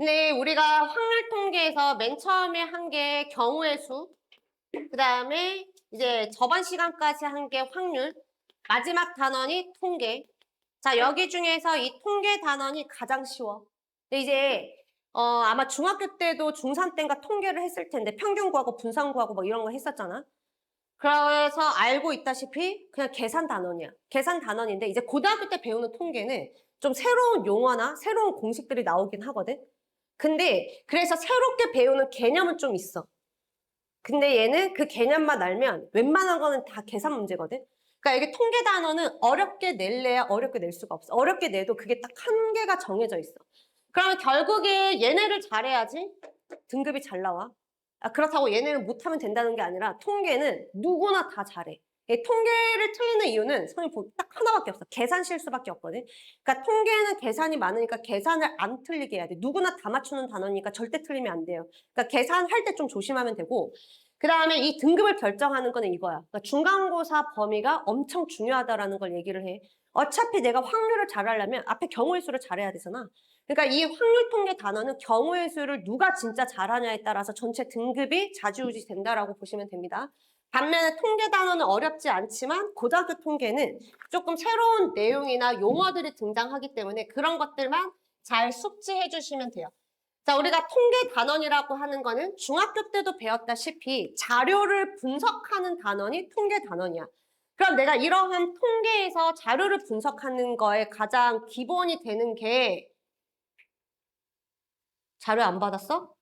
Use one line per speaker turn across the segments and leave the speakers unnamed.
근데 우리가 확률 통계에서 맨 처음에 한 게 경우의 수, 그 다음에 이제 저번 시간까지 한 게 확률, 마지막 단원이 통계. 자, 여기 중에서 이 통계 단원이 가장 쉬워. 근데 이제 아마 중학교 때도 중3 때인가 통계를 했을 텐데 평균 구하고 분산 구하고 뭐 이런 거 했었잖아. 그래서 알고 있다시피 그냥 계산 단원이야. 계산 단원인데 이제 고등학교 때 배우는 통계는 좀 새로운 용어나 새로운 공식들이 나오긴 하거든. 근데 그래서 새롭게 배우는 개념은 좀 있어. 근데 얘는 그 개념만 알면 웬만한 거는 다 계산 문제거든. 그러니까 이게 통계 단어는 어렵게 낼래야 어렵게 낼 수가 없어. 어렵게 내도 그게 딱 한계가 정해져 있어. 그러면 결국에 얘네를 잘해야지 등급이 잘 나와. 그렇다고 얘네는 못하면 된다는 게 아니라 통계는 누구나 다 잘해. 이 통계를 틀리는 이유는 선생님 딱 하나밖에 없어. 계산 실수밖에 없거든. 그러니까 통계는 계산이 많으니까 계산을 안 틀리게 해야 돼. 누구나 다 맞추는 단어니까 절대 틀리면 안 돼요. 그러니까 계산할 때 좀 조심하면 되고 그 다음에 이 등급을 결정하는 거는 이거야. 그러니까 중간고사 범위가 엄청 중요하다라는 걸 얘기를 해. 어차피 내가 확률을 잘하려면 앞에 경우의 수를 잘해야 되잖아. 그러니까 이 확률 통계 단어는 경우의 수를 누가 진짜 잘하냐에 따라서 전체 등급이 좌지우지 된다라고 보시면 됩니다. 반면에 통계 단어는 어렵지 않지만 고등학교 통계는 조금 새로운 내용이나 용어들이 등장하기 때문에 그런 것들만 잘 숙지해 주시면 돼요. 자, 우리가 통계 단원이라고 하는 거는 중학교 때도 배웠다시피 자료를 분석하는 단원이 통계 단원이야. 그럼 내가 이러한 통계에서 자료를 분석하는 거에 가장 기본이 되는 게 자료 안 받았어?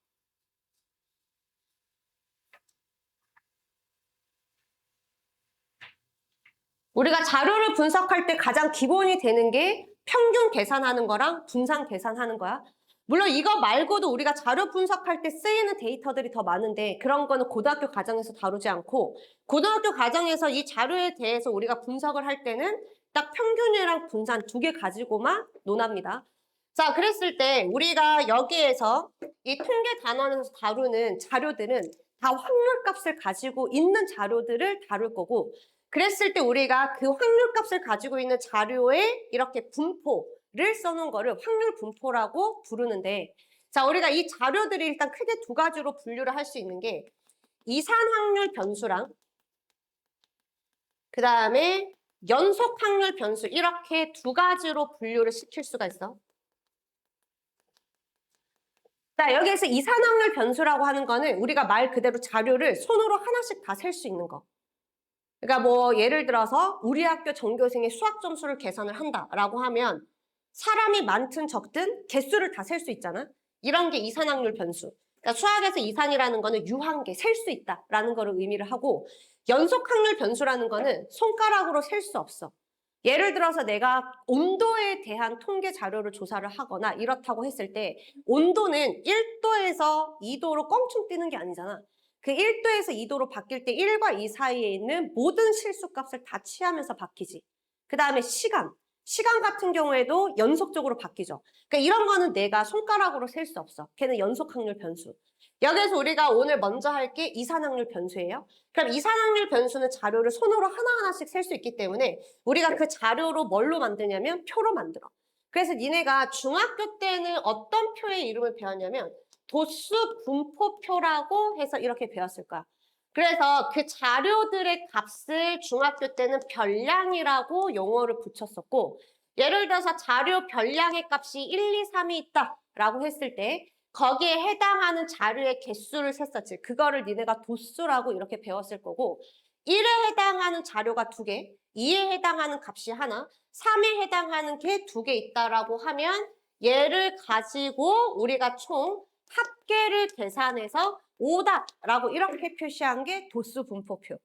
우리가 자료를 분석할 때 가장 기본이 되는 게 평균 계산하는 거랑 분산 계산하는 거야. 물론 이거 말고도 우리가 자료 분석할 때 쓰이는 데이터들이 더 많은데 그런 거는 고등학교 과정에서 다루지 않고 고등학교 과정에서 이 자료에 대해서 우리가 분석을 할 때는 딱 평균이랑 분산 두 개 가지고만 논합니다. 자, 그랬을 때 우리가 여기에서 이 통계 단원에서 다루는 자료들은 다 확률값을 가지고 있는 자료들을 다룰 거고 그랬을 때 우리가 그 확률값을 가지고 있는 자료에 이렇게 분포를 써놓은 거를 확률 분포라고 부르는데 자, 우리가 이 자료들이 일단 크게 두 가지로 분류를 할 수 있는 게 이산 확률 변수랑 그 다음에 연속 확률 변수 이렇게 두 가지로 분류를 시킬 수가 있어. 자, 여기에서 이산 확률 변수라고 하는 거는 우리가 말 그대로 자료를 손으로 하나씩 다 셀 수 있는 거. 그러니까 뭐 예를 들어서 우리 학교 전교생의 수학 점수를 계산을 한다라고 하면 사람이 많든 적든 개수를 다 셀 수 있잖아. 이런 게 이산확률 변수. 그러니까 수학에서 이산이라는 거는 유한계, 셀 수 있다라는 거를 의미를 하고 연속확률 변수라는 거는 손가락으로 셀 수 없어. 예를 들어서 내가 온도에 대한 통계 자료를 조사를 하거나 이렇다고 했을 때 온도는 1도에서 2도로 껑충 뛰는 게 아니잖아. 그 1도에서 2도로 바뀔 때 1과 2 사이에 있는 모든 실수값을 다 취하면서 바뀌지. 그 다음에 시간. 시간 같은 경우에도 연속적으로 바뀌죠. 그러니까 이런 거는 내가 손가락으로 셀 수 없어. 걔는 연속확률 변수. 여기서 우리가 오늘 먼저 할 게 이산확률 변수예요. 그럼 이산확률 변수는 자료를 손으로 하나하나씩 셀 수 있기 때문에 우리가 그 자료로 뭘로 만드냐면 표로 만들어. 그래서 니네가 중학교 때는 어떤 표의 이름을 배웠냐면 도수 분포표라고 해서 이렇게 배웠을 거야. 그래서 그 자료들의 값을 중학교 때는 별량이라고 용어를 붙였었고 예를 들어서 자료 별량의 값이 1, 2, 3이 있다라고 했을 때 거기에 해당하는 자료의 개수를 셌었지. 그거를 니네가 도수라고 이렇게 배웠을 거고 1에 해당하는 자료가 2개, 2에 해당하는 값이 하나, 3에 해당하는 게 2개 있다라고 하면 얘를 가지고 우리가 총 합계를 계산해서 5다라고 이렇게 표시한 게 도수 분포표.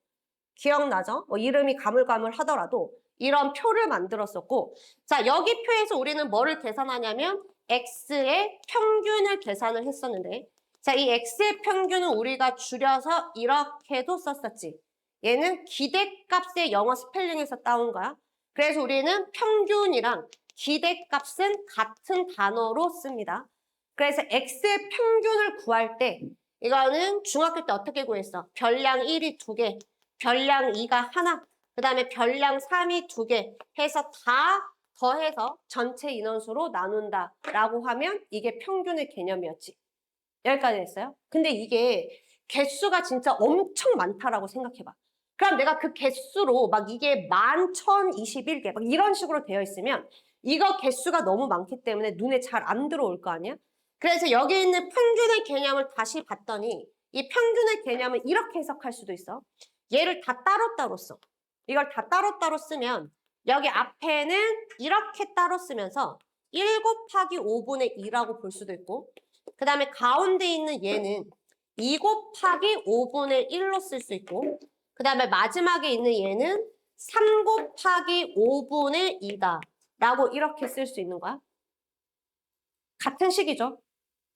기억나죠? 뭐 이름이 가물가물하더라도 이런 표를 만들었었고 자, 여기 표에서 우리는 뭐를 계산하냐면 x의 평균을 계산을 했었는데 자, 이 x의 평균은 우리가 줄여서 이렇게도 썼었지. 얘는 기대값의 영어 스펠링에서 따온 거야. 그래서 우리는 평균이랑 기대값은 같은 단어로 씁니다. 그래서 x의 평균을 구할 때 이거는 중학교 때 어떻게 구했어? 별량 1이 2개, 별량 2가 하나, 그 다음에 별량 3이 2개 해서 다 더해서 전체 인원수로 나눈다라고 하면 이게 평균의 개념이었지. 여기까지 했어요. 근데 이게 개수가 진짜 엄청 많다라고 생각해봐. 그럼 내가 그 개수로 막 이게 11,021개 막 이런 식으로 되어 있으면 이거 개수가 너무 많기 때문에 눈에 잘 안 들어올 거 아니야? 그래서 여기 있는 평균의 개념을 다시 봤더니 이 평균의 개념을 이렇게 해석할 수도 있어. 얘를 다 따로따로 써. 이걸 다 따로따로 쓰면 여기 앞에는 이렇게 따로 쓰면서 1 곱하기 5분의 2라고 볼 수도 있고 그 다음에 가운데 있는 얘는 2 곱하기 5분의 1로 쓸 수 있고 그 다음에 마지막에 있는 얘는 3 곱하기 5분의 2다 라고 이렇게 쓸 수 있는 거야. 같은 식이죠.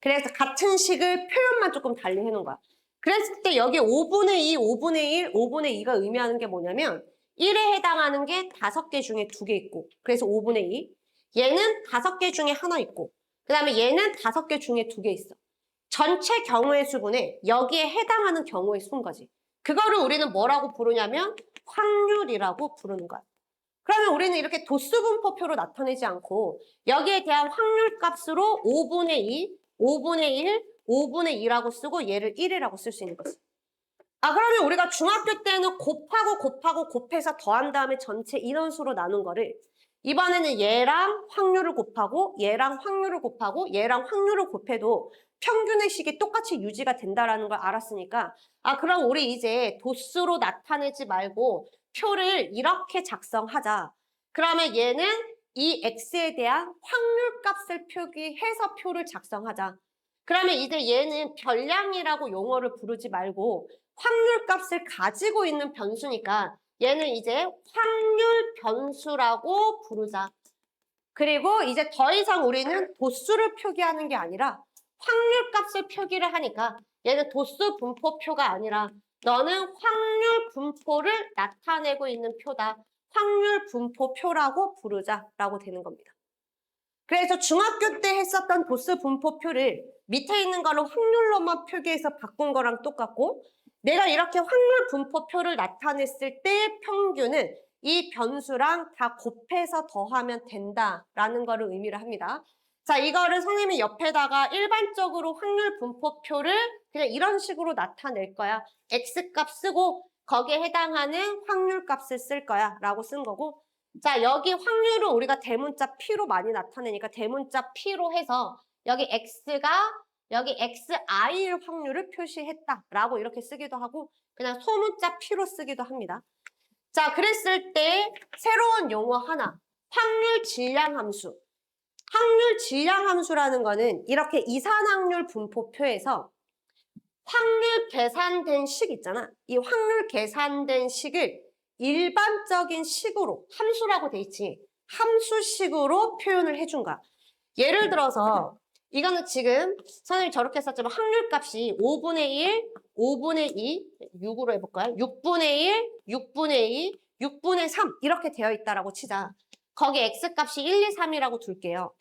그래서 같은 식을 표현만 조금 달리 해놓은 거야. 그랬을 때 여기 5분의 2, 5분의 1, 5분의 2가 의미하는 게 뭐냐면 1에 해당하는 게 5개 중에 2개 있고 그래서 5분의 2. 얘는 5개 중에 하나 있고 그 다음에 얘는 5개 중에 2개 있어. 전체 경우의 수분에 여기에 해당하는 경우의 수인 거지. 그거를 우리는 뭐라고 부르냐면 확률이라고 부르는 거야. 그러면 우리는 이렇게 도수분포표로 나타내지 않고 여기에 대한 확률 값으로 5분의 2, 5분의 1, 5분의 2라고 쓰고 얘를 1이라고 쓸 수 있는 거지. 그러면 우리가 중학교 때는 곱하고 곱해서 더한 다음에 전체 인원수로 나눈 거를 이번에는 얘랑 확률을 곱하고 얘랑 확률을 곱하고 얘랑 확률을 곱해도 평균의 식이 똑같이 유지가 된다라는 걸 알았으니까 그럼 우리 이제 도수로 나타내지 말고 표를 이렇게 작성하자. 그러면 얘는 이 x에 대한 확률 값을 표기해서 표를 작성하자. 그러면 이제 얘는 별량이라고 용어를 부르지 말고 확률 값을 가지고 있는 변수니까 얘는 이제 확률 변수라고 부르자. 그리고 이제 더 이상 우리는 도수를 표기하는 게 아니라 확률 값을 표기를 하니까 얘는 도수 분포표가 아니라 너는 확률 분포를 나타내고 있는 표다. 확률 분포표라고 부르자라고 되는 겁니다. 그래서 중학교 때 했었던 도수 분포표를 밑에 있는 거를 확률로만 표기해서 바꾼 거랑 똑같고 내가 이렇게 확률 분포표를 나타냈을 때 평균은 이 변수랑 다 곱해서 더하면 된다라는 거를 의미를 합니다. 자, 이거를 선생님이 옆에다가 일반적으로 확률 분포표를 그냥 이런 식으로 나타낼 거야. X값 쓰고 거기에 해당하는 확률 값을 쓸 거야 라고 쓴 거고 자, 여기 확률을 우리가 대문자 P로 많이 나타내니까 대문자 P로 해서 여기 X가 여기 XI일 확률을 표시했다라고 이렇게 쓰기도 하고 그냥 소문자 P로 쓰기도 합니다. 자, 그랬을 때 새로운 용어 하나, 확률 질량 함수. 확률 질량 함수라는 거는 이렇게 이산확률 분포표에서 확률 계산된 식 있잖아. 이 확률 계산된 식을 일반적인 식으로 함수라고 돼 있지. 함수식으로 표현을 해준 거야. 예를 들어서 이거는 지금 선생님이 저렇게 썼지만 확률값이 5분의 1, 5분의 2, 6으로 해볼까요? 6분의 1, 6분의 2, 6분의 3 이렇게 되어 있다라고 치자. 거기 x값이 1, 2, 3이라고 둘게요.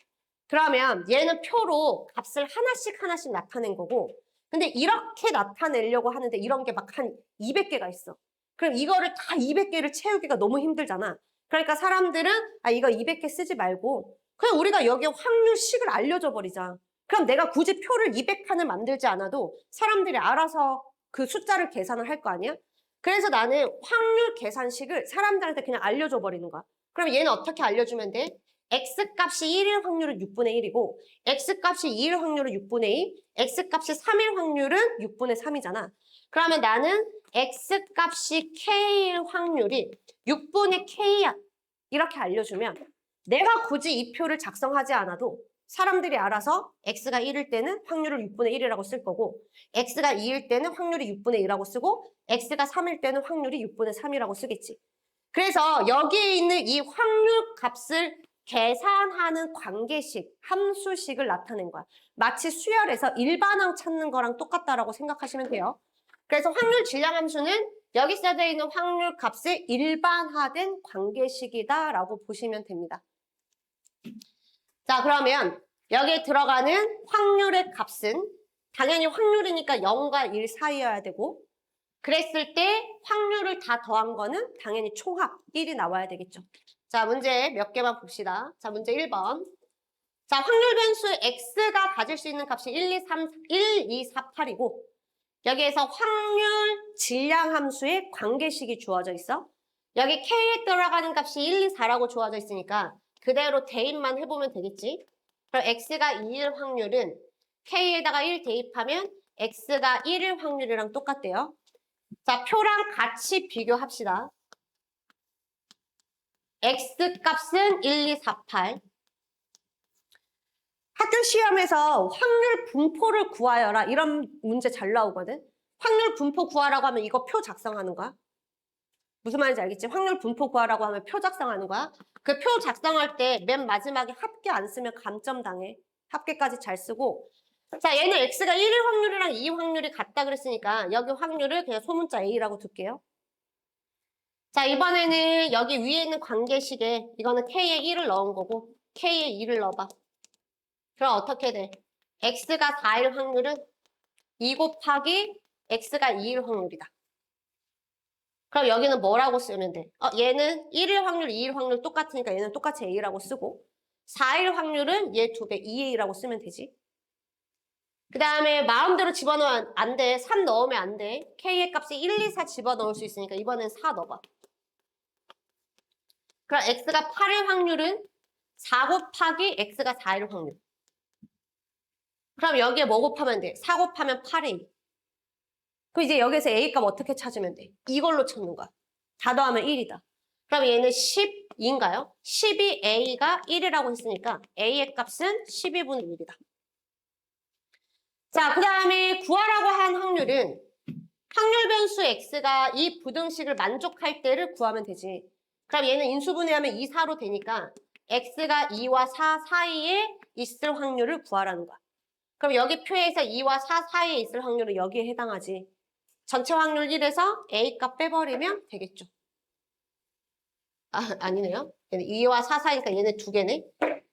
그러면 얘는 표로 값을 하나씩 나타낸 거고 근데 이렇게 나타내려고 하는데 이런 게 막 한 200개가 있어. 그럼 이거를 다 200개를 채우기가 너무 힘들잖아. 그러니까 사람들은 이거 200개 쓰지 말고 그냥 우리가 여기에 확률식을 알려줘 버리자. 그럼 내가 굳이 표를 200칸을 만들지 않아도 사람들이 알아서 그 숫자를 계산을 할 거 아니야? 그래서 나는 확률 계산식을 사람들한테 그냥 알려줘 버리는 거야. 그럼 얘는 어떻게 알려주면 돼? X값이 1일 확률은 6분의 1이고 X값이 2일 확률은 6분의 2, X값이 3일 확률은 6분의 3이잖아. 그러면 나는 X값이 K일 확률이 6분의 K야. 이렇게 알려주면 내가 굳이 이 표를 작성하지 않아도 사람들이 알아서 X가 1일 때는 확률을 6분의 1이라고 쓸 거고 X가 2일 때는 확률이 6분의 2라고 쓰고 X가 3일 때는 확률이 6분의 3이라고 쓰겠지. 그래서 여기에 있는 이 확률 값을 계산하는 관계식, 함수식을 나타낸 거야. 마치 수열에서 일반항 찾는 거랑 똑같다라고 생각하시면 돼요. 그래서 확률 질량 함수는 여기 써져 있는 확률 값의 일반화된 관계식이다라고 보시면 됩니다. 자, 그러면 여기에 들어가는 확률의 값은 당연히 확률이니까 0과 1 사이여야 되고 그랬을 때 확률을 다 더한 거는 당연히 총합 1이 나와야 되겠죠. 자, 문제 몇 개만 봅시다. 자, 문제 1번. 자, 확률 변수 x가 가질 수 있는 값이 1, 2, 4, 8이고 여기에서 확률 질량 함수의 관계식이 주어져 있어. 여기 k에 들어가는 값이 1, 2, 4라고 주어져 있으니까 그대로 대입만 해보면 되겠지. 그럼 x가 2일 확률은 k에다가 1 대입하면 x가 1일 확률이랑 똑같대요. 자, 표랑 같이 비교합시다. x 값은 1, 2, 4, 8. 학교 시험에서 확률 분포를 구하여라 이런 문제 잘 나오거든. 확률 분포 구하라고 하면 이거 표 작성하는 거야. 무슨 말인지 알겠지? 확률 분포 구하라고 하면 표 작성하는 거야. 그 표 작성할 때 맨 마지막에 합계 안 쓰면 감점 당해. 합계까지 잘 쓰고. 자, 얘는 x가 1일 확률이랑 2일 확률이 같다 그랬으니까 여기 확률을 그냥 소문자 a라고 둘게요. 자, 이번에는 여기 위에 있는 관계식에 이거는 k에 1을 넣은 거고 k에 2를 넣어봐. 그럼 어떻게 돼? x가 4일 확률은 2 곱하기 x가 2일 확률이다. 그럼 여기는 뭐라고 쓰면 돼? 얘는 1일 확률, 2일 확률 똑같으니까 얘는 똑같이 a라고 쓰고 4일 확률은 얘 2배 2a라고 쓰면 되지. 그 다음에 마음대로 집어넣으면 안 돼. 3 넣으면 안 돼. k의 값이 1, 2, 4 집어넣을 수 있으니까 이번엔 4 넣어봐. 그럼 x가 8일 확률은 4 곱하기 x가 4일 확률. 그럼 여기에 뭐 곱하면 돼? 4 곱하면 8a. 그럼 이제 여기서 a 값 어떻게 찾으면 돼? 이걸로 찾는 거야. 다 더하면 1이다. 그럼 얘는 12인가요? 12a가 1이라고 했으니까 a의 값은 12분의 1이다. 자, 그 다음에 구하라고 한 확률은 확률 변수 x가 이 부등식을 만족할 때를 구하면 되지. 그럼 얘는 인수분해하면 2, 4로 되니까 x가 2와 4 사이에 있을 확률을 구하라는 거야. 그럼 여기 표에서 2와 4 사이에 있을 확률은 여기에 해당하지. 전체 확률 1에서 a 값 빼버리면 되겠죠. 아니네요. 얘는 2와 4 사이니까 얘네 두 개네.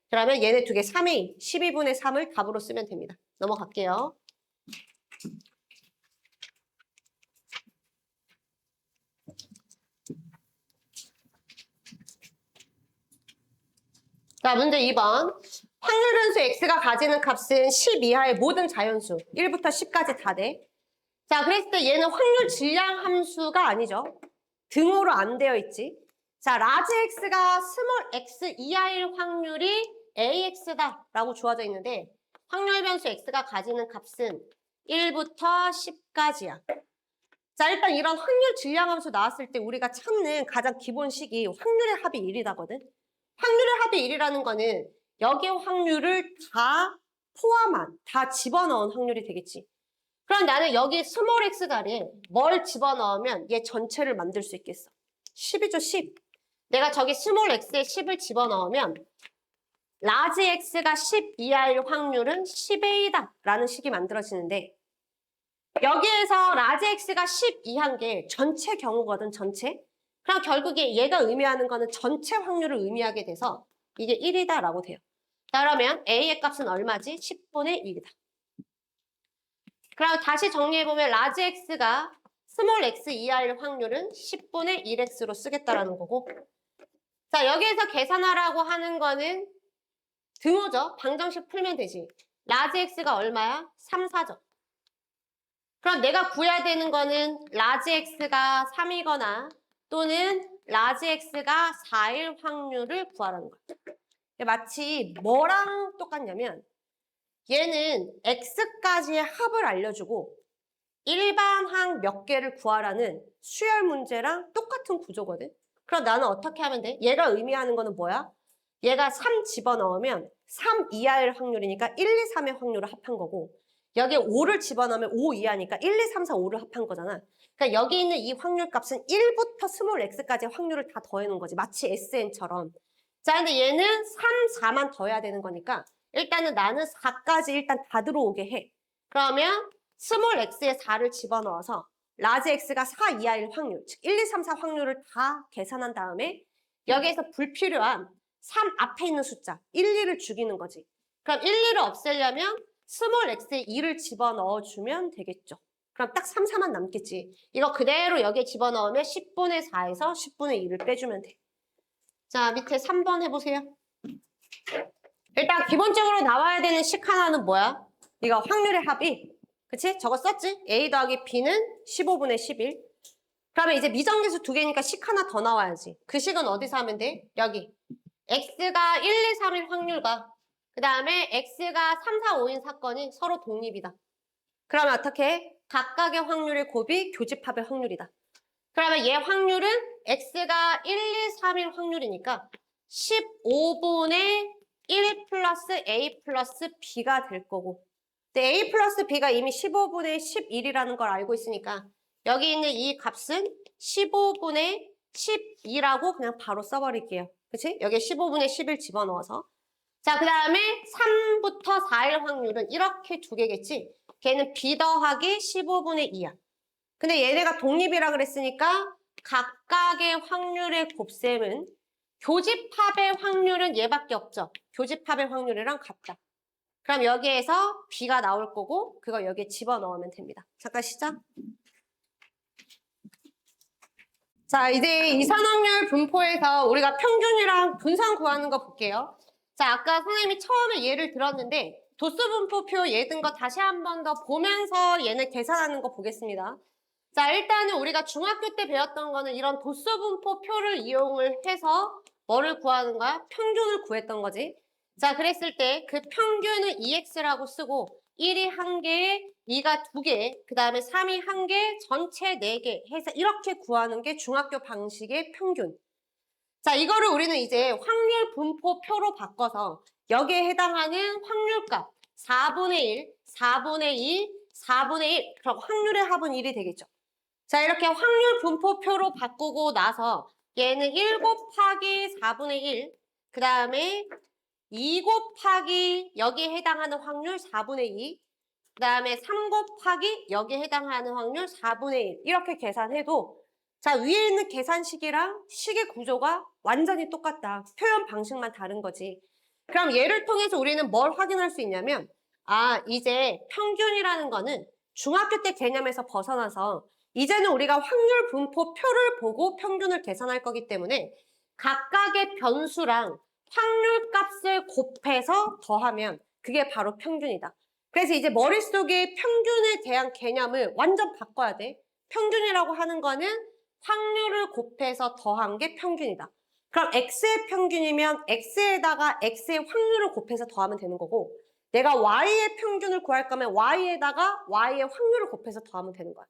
그러면 얘네 두 개 3a, 12분의 3을 답으로 쓰면 됩니다. 넘어갈게요. 자, 문제 2번. 확률 변수 x가 가지는 값은 10 이하의 모든 자연수. 1부터 10까지 다 돼. 자, 그랬을 때 얘는 확률 질량 함수가 아니죠. 등호로 안 되어 있지. 자, 라지 x가 스몰 x 이하일 확률이 ax다라고 주어져 있는데 확률 변수 x가 가지는 값은 1부터 10까지야. 자, 일단 이런 확률 질량 함수 나왔을 때 우리가 찾는 가장 기본식이 확률의 합이 1이다거든. 확률의 합이 1이라는 거는 여기의 확률을 다 포함한, 다 집어넣은 확률이 되겠지. 그럼 나는 여기 스몰 x 자리에 뭘 집어넣으면 얘 전체를 만들 수 있겠어? 10이죠, 10. 내가 저기 스몰 x에 10을 집어넣으면 라지 x가 10 이하일 확률은 10a다 라는 식이 만들어지는데 여기에서 라지 x가 10 이하인 게 전체 경우거든, 전체. 그럼 결국에 얘가 의미하는 거는 전체 확률을 의미하게 돼서 이게 1이다 라고 돼요. 자, 그러면 a의 값은 얼마지? 10분의 1이다. 그럼 다시 정리해보면 라지 x가 스몰 x 이하일 확률은 10분의 1x로 쓰겠다라는 거고 자, 여기에서 계산하라고 하는 거는 등호죠. 방정식 풀면 되지. 라지 x가 얼마야? 3, 4죠. 그럼 내가 구해야 되는 거는 라지 x가 3이거나 또는 라지 x가 4일 확률을 구하라는 거야. 마치 뭐랑 똑같냐면 얘는 x까지의 합을 알려주고 일반항 몇 개를 구하라는 수열 문제랑 똑같은 구조거든. 그럼 나는 어떻게 하면 돼? 얘가 의미하는 거는 뭐야? 얘가 3 집어넣으면 3 이하일 확률이니까 1, 2, 3의 확률을 합한 거고 여기에 5를 집어넣으면 5 이하니까 1, 2, 3, 4, 5를 합한 거잖아. 그러니까 여기 있는 이 확률 값은 1부터 스몰 x까지의 확률을 다 더해놓은 거지. 마치 SN처럼. 자, 근데 얘는 3, 4만 더해야 되는 거니까 일단은 나는 4까지 일단 다 들어오게 해. 그러면 스몰 x에 4를 집어넣어서 라지 x가 4 이하일 확률, 즉 1, 2, 3, 4 확률을 다 계산한 다음에 여기에서 불필요한 3 앞에 있는 숫자 1, 2를 죽이는 거지. 그럼 1, 2를 없애려면 스몰 x에 2를 집어넣어주면 되겠죠. 그럼 딱 3, 4만 남겠지. 이거 그대로 여기에 집어넣으면 10분의 4에서 10분의 2를 빼주면 돼. 자, 밑에 3번 해보세요. 일단 기본적으로 나와야 되는 식 하나는 뭐야? 이거 확률의 합이. 그치? 저거 썼지? A 더하기 B는 15분의 11. 그러면 이제 미정계수 두 개니까 식 하나 더 나와야지. 그 식은 어디서 하면 돼? 여기. X가 1, 2, 3일 확률과 그 다음에 X가 3, 4, 5인 사건이 서로 독립이다. 그러면 어떻게 해? 각각의 확률의 곱이 교집합의 확률이다. 그러면 얘 확률은 X가 1, 2, 3일 확률이니까 15분의 1 플러스 A 플러스 B가 될 거고. 근데 A 플러스 B가 이미 15분의 11이라는 걸 알고 있으니까 여기 있는 이 값은 15분의 12라고 그냥 바로 써버릴게요. 그치? 여기에 15분의 11 집어넣어서. 자, 그 다음에 3부터 4일 확률은 이렇게 두 개겠지? 걔는 B 더하기 15분의 2야. 근데 얘네가 독립이라 그랬으니까 각각의 확률의 곱셈은 교집합의 확률은 얘밖에 없죠. 교집합의 확률이랑 같다. 그럼 여기에서 B가 나올 거고 그거 여기에 집어넣으면 됩니다. 잠깐 시작. 자, 이제 이산확률 분포에서 우리가 평균이랑 분산 구하는 거 볼게요. 자, 아까 선생님이 처음에 예를 들었는데 도수 분포표 예 든 거 다시 한 번 더 보면서 얘네 계산하는 거 보겠습니다. 자, 일단은 우리가 중학교 때 배웠던 거는 이런 도수 분포표를 이용을 해서 뭐를 구하는 거야? 평균을 구했던 거지. 자, 그랬을 때 그 평균은 EX라고 쓰고 1이 1개, 2가 2개, 그 다음에 3이 1개, 전체 4개 해서 이렇게 구하는 게 중학교 방식의 평균. 자, 이거를 우리는 이제 확률 분포표로 바꿔서 여기에 해당하는 확률값 4분의 1, 4분의 2, 4분의 1, 그럼 확률의 합은 1이 되겠죠. 자, 이렇게 확률 분포표로 바꾸고 나서 얘는 1 곱하기 4분의 1, 그 다음에 2 곱하기 여기에 해당하는 확률 4분의 2, 그 다음에 3 곱하기 여기에 해당하는 확률 4분의 1 이렇게 계산해도 자, 위에 있는 계산식이랑 식의 구조가 완전히 똑같다. 표현 방식만 다른 거지. 그럼 얘를 통해서 우리는 뭘 확인할 수 있냐면 아, 이제 평균이라는 거는 중학교 때 개념에서 벗어나서 이제는 우리가 확률 분포표를 보고 평균을 계산할 거기 때문에 각각의 변수랑 확률값을 곱해서 더하면 그게 바로 평균이다. 그래서 이제 머릿속에 평균에 대한 개념을 완전 바꿔야 돼. 평균이라고 하는 거는 확률을 곱해서 더한 게 평균이다. 그럼 X의 평균이면 X에다가 X의 확률을 곱해서 더하면 되는 거고 내가 Y의 평균을 구할 거면 Y에다가 Y의 확률을 곱해서 더하면 되는 거야.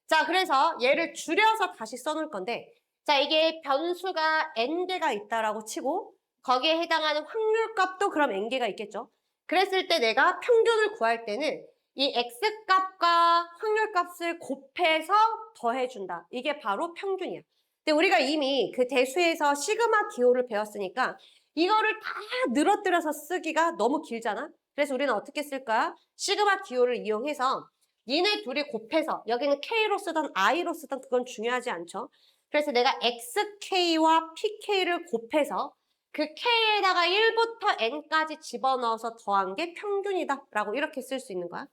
자, 그래서 얘를 줄여서 다시 써놓을 건데 자, 이게 변수가 n개가 있다라고 치고 거기에 해당하는 확률값도 그럼 n개가 있겠죠. 그랬을 때 내가 평균을 구할 때는 이 x값과 확률값을 곱해서 더해준다. 이게 바로 평균이야. 근데 우리가 이미 그 대수에서 시그마 기호를 배웠으니까 이거를 다 늘어뜨려서 쓰기가 너무 길잖아. 그래서 우리는 어떻게 쓸까? 시그마 기호를 이용해서 니네 둘이 곱해서 여기는 K로 쓰던 I로 쓰던 그건 중요하지 않죠. 그래서 내가 XK와 PK를 곱해서 그 K에다가 1부터 N까지 집어넣어서 더한 게 평균이다 라고 이렇게 쓸 수 있는 거야.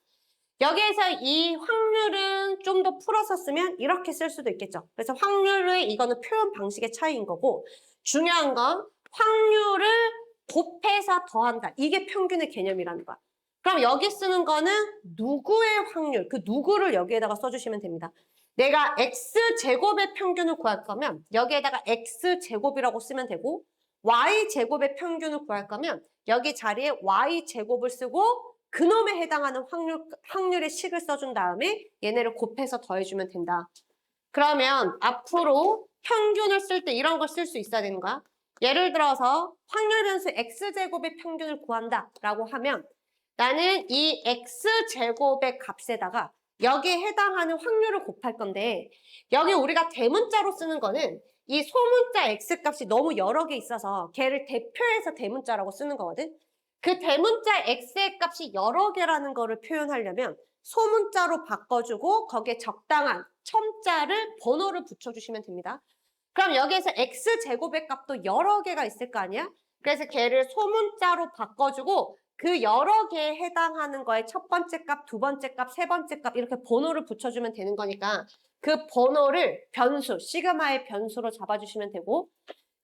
여기에서 이 확률은 좀 더 풀어서 쓰면 이렇게 쓸 수도 있겠죠. 그래서 확률의 이거는 표현 방식의 차이인 거고 중요한 건 확률을 곱해서 더한다. 이게 평균의 개념이라는 거야. 그럼 여기 쓰는 거는 누구의 확률, 그 누구를 여기에다가 써주시면 됩니다. 내가 X제곱의 평균을 구할 거면 여기에다가 X제곱이라고 쓰면 되고 Y제곱의 평균을 구할 거면 여기 자리에 Y제곱을 쓰고 그놈에 해당하는 확률의 식을 써준 다음에 얘네를 곱해서 더해주면 된다. 그러면 앞으로 평균을 쓸 때 이런 걸 쓸 수 있어야 되는 거야. 예를 들어서 확률 변수 X제곱의 평균을 구한다 라고 하면 나는 이 X제곱의 값에다가 여기에 해당하는 확률을 곱할 건데 여기 우리가 대문자로 쓰는 거는 이 소문자 X값이 너무 여러 개 있어서 걔를 대표해서 대문자라고 쓰는 거거든. 그 대문자 X의 값이 여러 개라는 거를 표현하려면 소문자로 바꿔주고 거기에 적당한 첨자를 번호를 붙여주시면 됩니다. 그럼 여기에서 X제곱의 값도 여러 개가 있을 거 아니야? 그래서 걔를 소문자로 바꿔주고 그 여러 개에 해당하는 거에 첫 번째 값, 두 번째 값, 세 번째 값 이렇게 번호를 붙여주면 되는 거니까 그 번호를 변수, 시그마의 변수로 잡아주시면 되고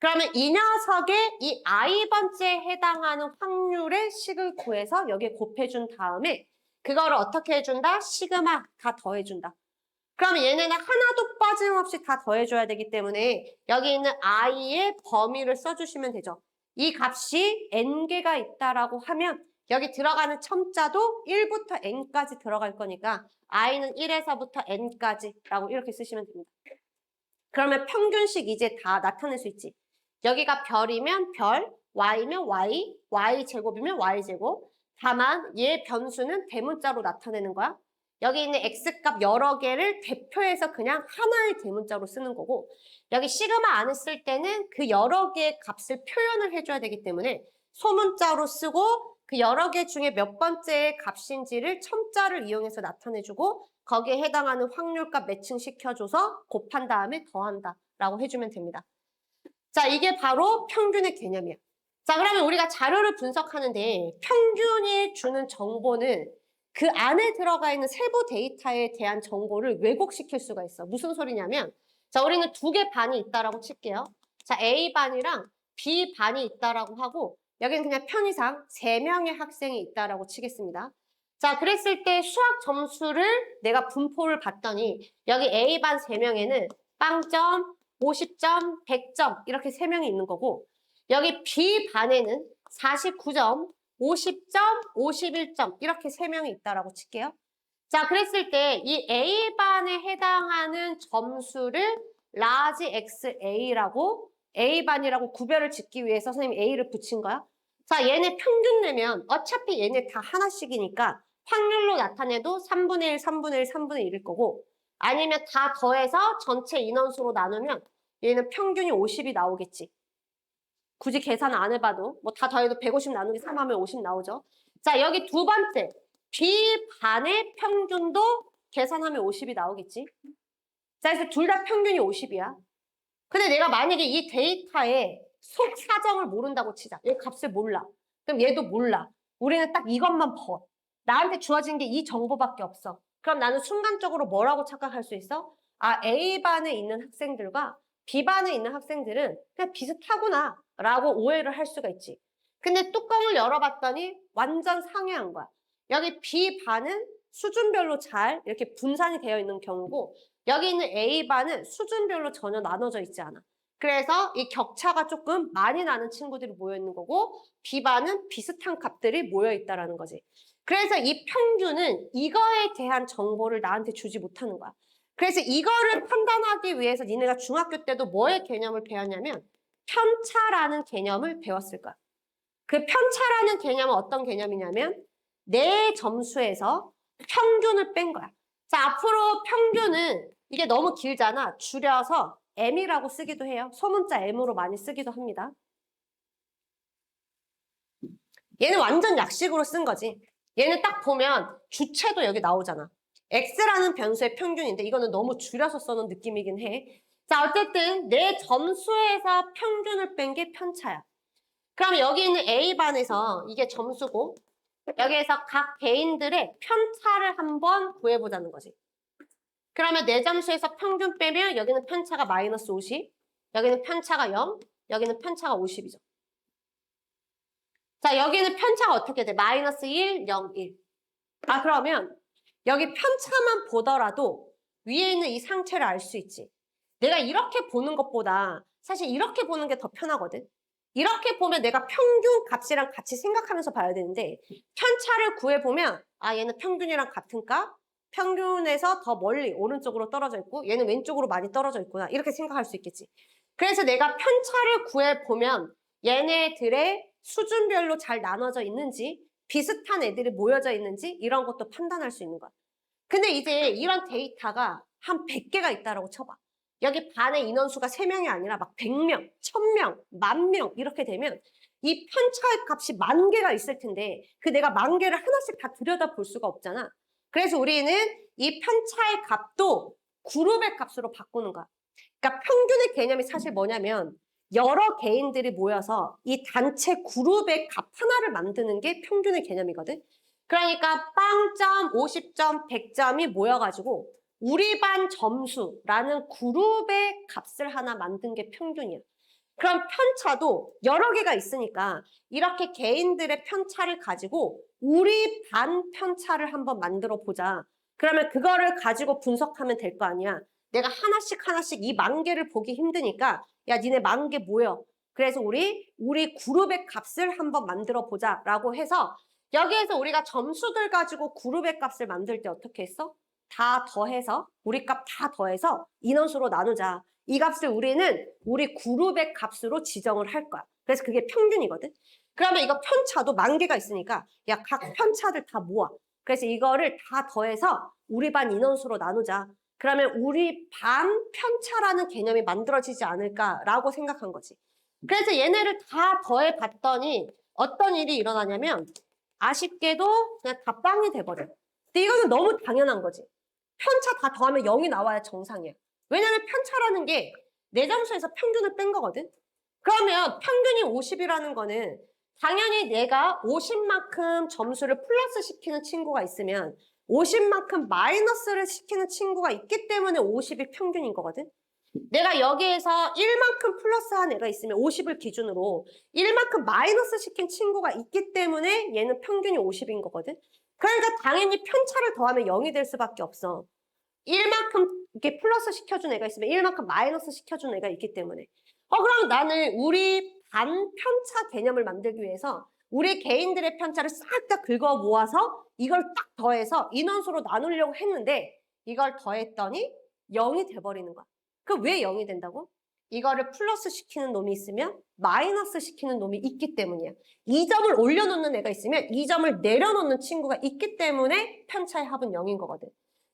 그러면 이 녀석의 이 i번째에 해당하는 확률의 식을 구해서 여기에 곱해준 다음에 그거를 어떻게 해준다? 시그마 다 더해준다. 그러면 얘네는 하나도 빠짐없이 다 더해줘야 되기 때문에 여기 있는 i의 범위를 써주시면 되죠. 이 값이 n개가 있다라고 하면 여기 들어가는 첨자도 1부터 n까지 들어갈 거니까 i는 1에서부터 n까지라고 이렇게 쓰시면 됩니다. 그러면 평균식 이제 다 나타낼 수 있지. 여기가 별이면 별, y면 y, y제곱이면 y제곱. 다만 얘 변수는 대문자로 나타내는 거야. 여기 있는 x값 여러 개를 대표해서 그냥 하나의 대문자로 쓰는 거고 여기 시그마 안을 쓸 때는 그 여러 개의 값을 표현을 해줘야 되기 때문에 소문자로 쓰고 그 여러 개 중에 몇 번째의 값인지를 첨자를 이용해서 나타내주고 거기에 해당하는 확률값 매칭시켜줘서 곱한 다음에 더한다 라고 해주면 됩니다. 자, 이게 바로 평균의 개념이야. 자, 그러면 우리가 자료를 분석하는데 평균이 주는 정보는 그 안에 들어가 있는 세부 데이터에 대한 정보를 왜곡시킬 수가 있어. 무슨 소리냐면 자, 우리는 두 개 반이 있다라고 칠게요. 자, A반이랑 B반이 있다라고 하고 여기는 그냥 편의상 3명의 학생이 있다라고 치겠습니다. 자, 그랬을 때 수학 점수를 내가 분포를 봤더니 여기 A반 3명에는 빵점, 50점, 100점 이렇게 3명이 있는 거고 여기 B반에는 49점, 50점, 51점 이렇게 3명이 있다라고 칠게요. 자, 그랬을 때 이 A반에 해당하는 점수를 라지 XA라고 A반이라고 구별을 짓기 위해서 선생님이 A를 붙인 거야. 자, 얘네 평균 내면 어차피 얘네 다 하나씩이니까 확률로 나타내도 3분의 1, 3분의 1, 3분의 1일 거고 아니면 다 더해서 전체 인원수로 나누면 얘는 평균이 50이 나오겠지. 굳이 계산 안 해봐도 뭐 다 더해도 150 나누기 3 하면 50 나오죠. 자, 여기 두 번째 B반의 평균도 계산하면 50이 나오겠지. 자, 그래서 둘 다 평균이 50이야. 근데 내가 만약에 이 데이터의 속 사정을 모른다고 치자. 얘 값을 몰라. 그럼 얘도 몰라. 우리는 딱 이것만 봐. 나한테 주어진 게 이 정보밖에 없어. 그럼 나는 순간적으로 뭐라고 착각할 수 있어? 아, A반에 있는 학생들과 B반에 있는 학생들은 그냥 비슷하구나 라고 오해를 할 수가 있지. 근데 뚜껑을 열어봤더니 완전 상회한 거야. 여기 B반은 수준별로 잘 이렇게 분산이 되어 있는 경우고 여기 있는 A반은 수준별로 전혀 나눠져 있지 않아. 그래서 이 격차가 조금 많이 나는 친구들이 모여 있는 거고 B반은 비슷한 값들이 모여 있다라는 거지. 그래서 이 평균은 이거에 대한 정보를 나한테 주지 못하는 거야. 그래서 이거를 판단하기 위해서 니네가 중학교 때도 뭐의 개념을 배웠냐면 편차라는 개념을 배웠을 거야. 그 편차라는 개념은 어떤 개념이냐면 내 점수에서 평균을 뺀 거야. 자, 앞으로 평균은 이게 너무 길잖아. 줄여서 M이라고 쓰기도 해요. 소문자 M으로 많이 쓰기도 합니다. 얘는 완전 약식으로 쓴 거지. 얘는 딱 보면 주체도 여기 나오잖아. X라는 변수의 평균인데 이거는 너무 줄여서 써놓은 느낌이긴 해. 자, 어쨌든 내 점수에서 평균을 뺀 게 편차야. 그럼 여기 있는 A반에서 이게 점수고 여기에서 각 개인들의 편차를 한번 구해보자는 거지. 그러면 내 점수에서 평균 빼면 여기는 편차가 마이너스 50, 여기는 편차가 0, 여기는 편차가 50이죠. 자, 여기는 편차가 어떻게 돼? 마이너스 1, 0, 1. 아, 그러면 여기 편차만 보더라도 위에 있는 이 상체를 알 수 있지. 내가 이렇게 보는 것보다 사실 이렇게 보는 게 더 편하거든. 이렇게 보면 내가 평균 값이랑 같이 생각하면서 봐야 되는데 편차를 구해보면 아, 얘는 평균이랑 같은 값, 평균에서 더 멀리 오른쪽으로 떨어져 있고 얘는 왼쪽으로 많이 떨어져 있구나 이렇게 생각할 수 있겠지. 그래서 내가 편차를 구해보면 얘네들의 수준별로 잘 나눠져 있는지 비슷한 애들이 모여져 있는지 이런 것도 판단할 수 있는 거야. 근데 이제 이런 데이터가 한 100개가 있다라고 쳐봐. 여기 반의 인원수가 3명이 아니라 막 100명, 1000명, 10,000명 이렇게 되면 이 편차의 값이 10,000개가 있을 텐데 그 내가 10,000개를 하나씩 다 들여다볼 수가 없잖아. 그래서 우리는 이 편차의 값도 그룹의 값으로 바꾸는 거야. 그러니까 평균의 개념이 사실 뭐냐면 여러 개인들이 모여서 이 단체 그룹의 값 하나를 만드는 게 평균의 개념이거든. 그러니까 빵점, 50점, 100점이 모여가지고 우리 반 점수라는 그룹의 값을 하나 만든 게 평균이야. 그럼 편차도 여러 개가 있으니까 이렇게 개인들의 편차를 가지고 우리 반 편차를 한번 만들어 보자. 그러면 그거를 가지고 분석하면 될 거 아니야. 내가 하나씩 하나씩 이 만 개를 보기 힘드니까 야, 니네 만 개 모여. 그래서 우리 그룹의 값을 한번 만들어 보자라고 해서 여기에서 우리가 점수들 가지고 그룹의 값을 만들 때 어떻게 했어? 다 더해서 우리 값 다 더해서 인원수로 나누자. 이 값을 우리는 우리 그룹의 값으로 지정을 할 거야. 그래서 그게 평균이거든. 그러면 이거 편차도 만 개가 있으니까 야, 각 편차들 다 모아. 그래서 이거를 다 더해서 우리 반 인원수로 나누자. 그러면 우리 반 편차라는 개념이 만들어지지 않을까라고 생각한 거지. 그래서 얘네를 다 더해 봤더니 어떤 일이 일어나냐면 아쉽게도 그냥 다 빵이 돼버려. 근데 이거는 너무 당연한 거지. 편차 다 더하면 0이 나와야 정상이야. 왜냐면 편차라는 게 내 점수에서 평균을 뺀 거거든. 그러면 평균이 50이라는 거는 당연히 내가 50만큼 점수를 플러스 시키는 친구가 있으면 50만큼 마이너스를 시키는 친구가 있기 때문에 50이 평균인 거거든. 내가 여기에서 1만큼 플러스한 애가 있으면 50을 기준으로 1만큼 마이너스 시킨 친구가 있기 때문에 얘는 평균이 50인 거거든. 그러니까 당연히 편차를 더하면 0이 될 수밖에 없어. 1만큼 이렇게 플러스 시켜준 애가 있으면 1만큼 마이너스 시켜준 애가 있기 때문에. 그럼 나는 우리 반 편차 개념을 만들기 위해서 우리 개인들의 편차를 싹 다 긁어 모아서 이걸 딱 더해서 인원수로 나누려고 했는데 이걸 더했더니 0이 돼버리는 거야. 그 왜 0이 된다고? 이거를 플러스 시키는 놈이 있으면 마이너스 시키는 놈이 있기 때문이야. 2점을 올려놓는 애가 있으면 2점을 내려놓는 친구가 있기 때문에 편차의 합은 0인 거거든.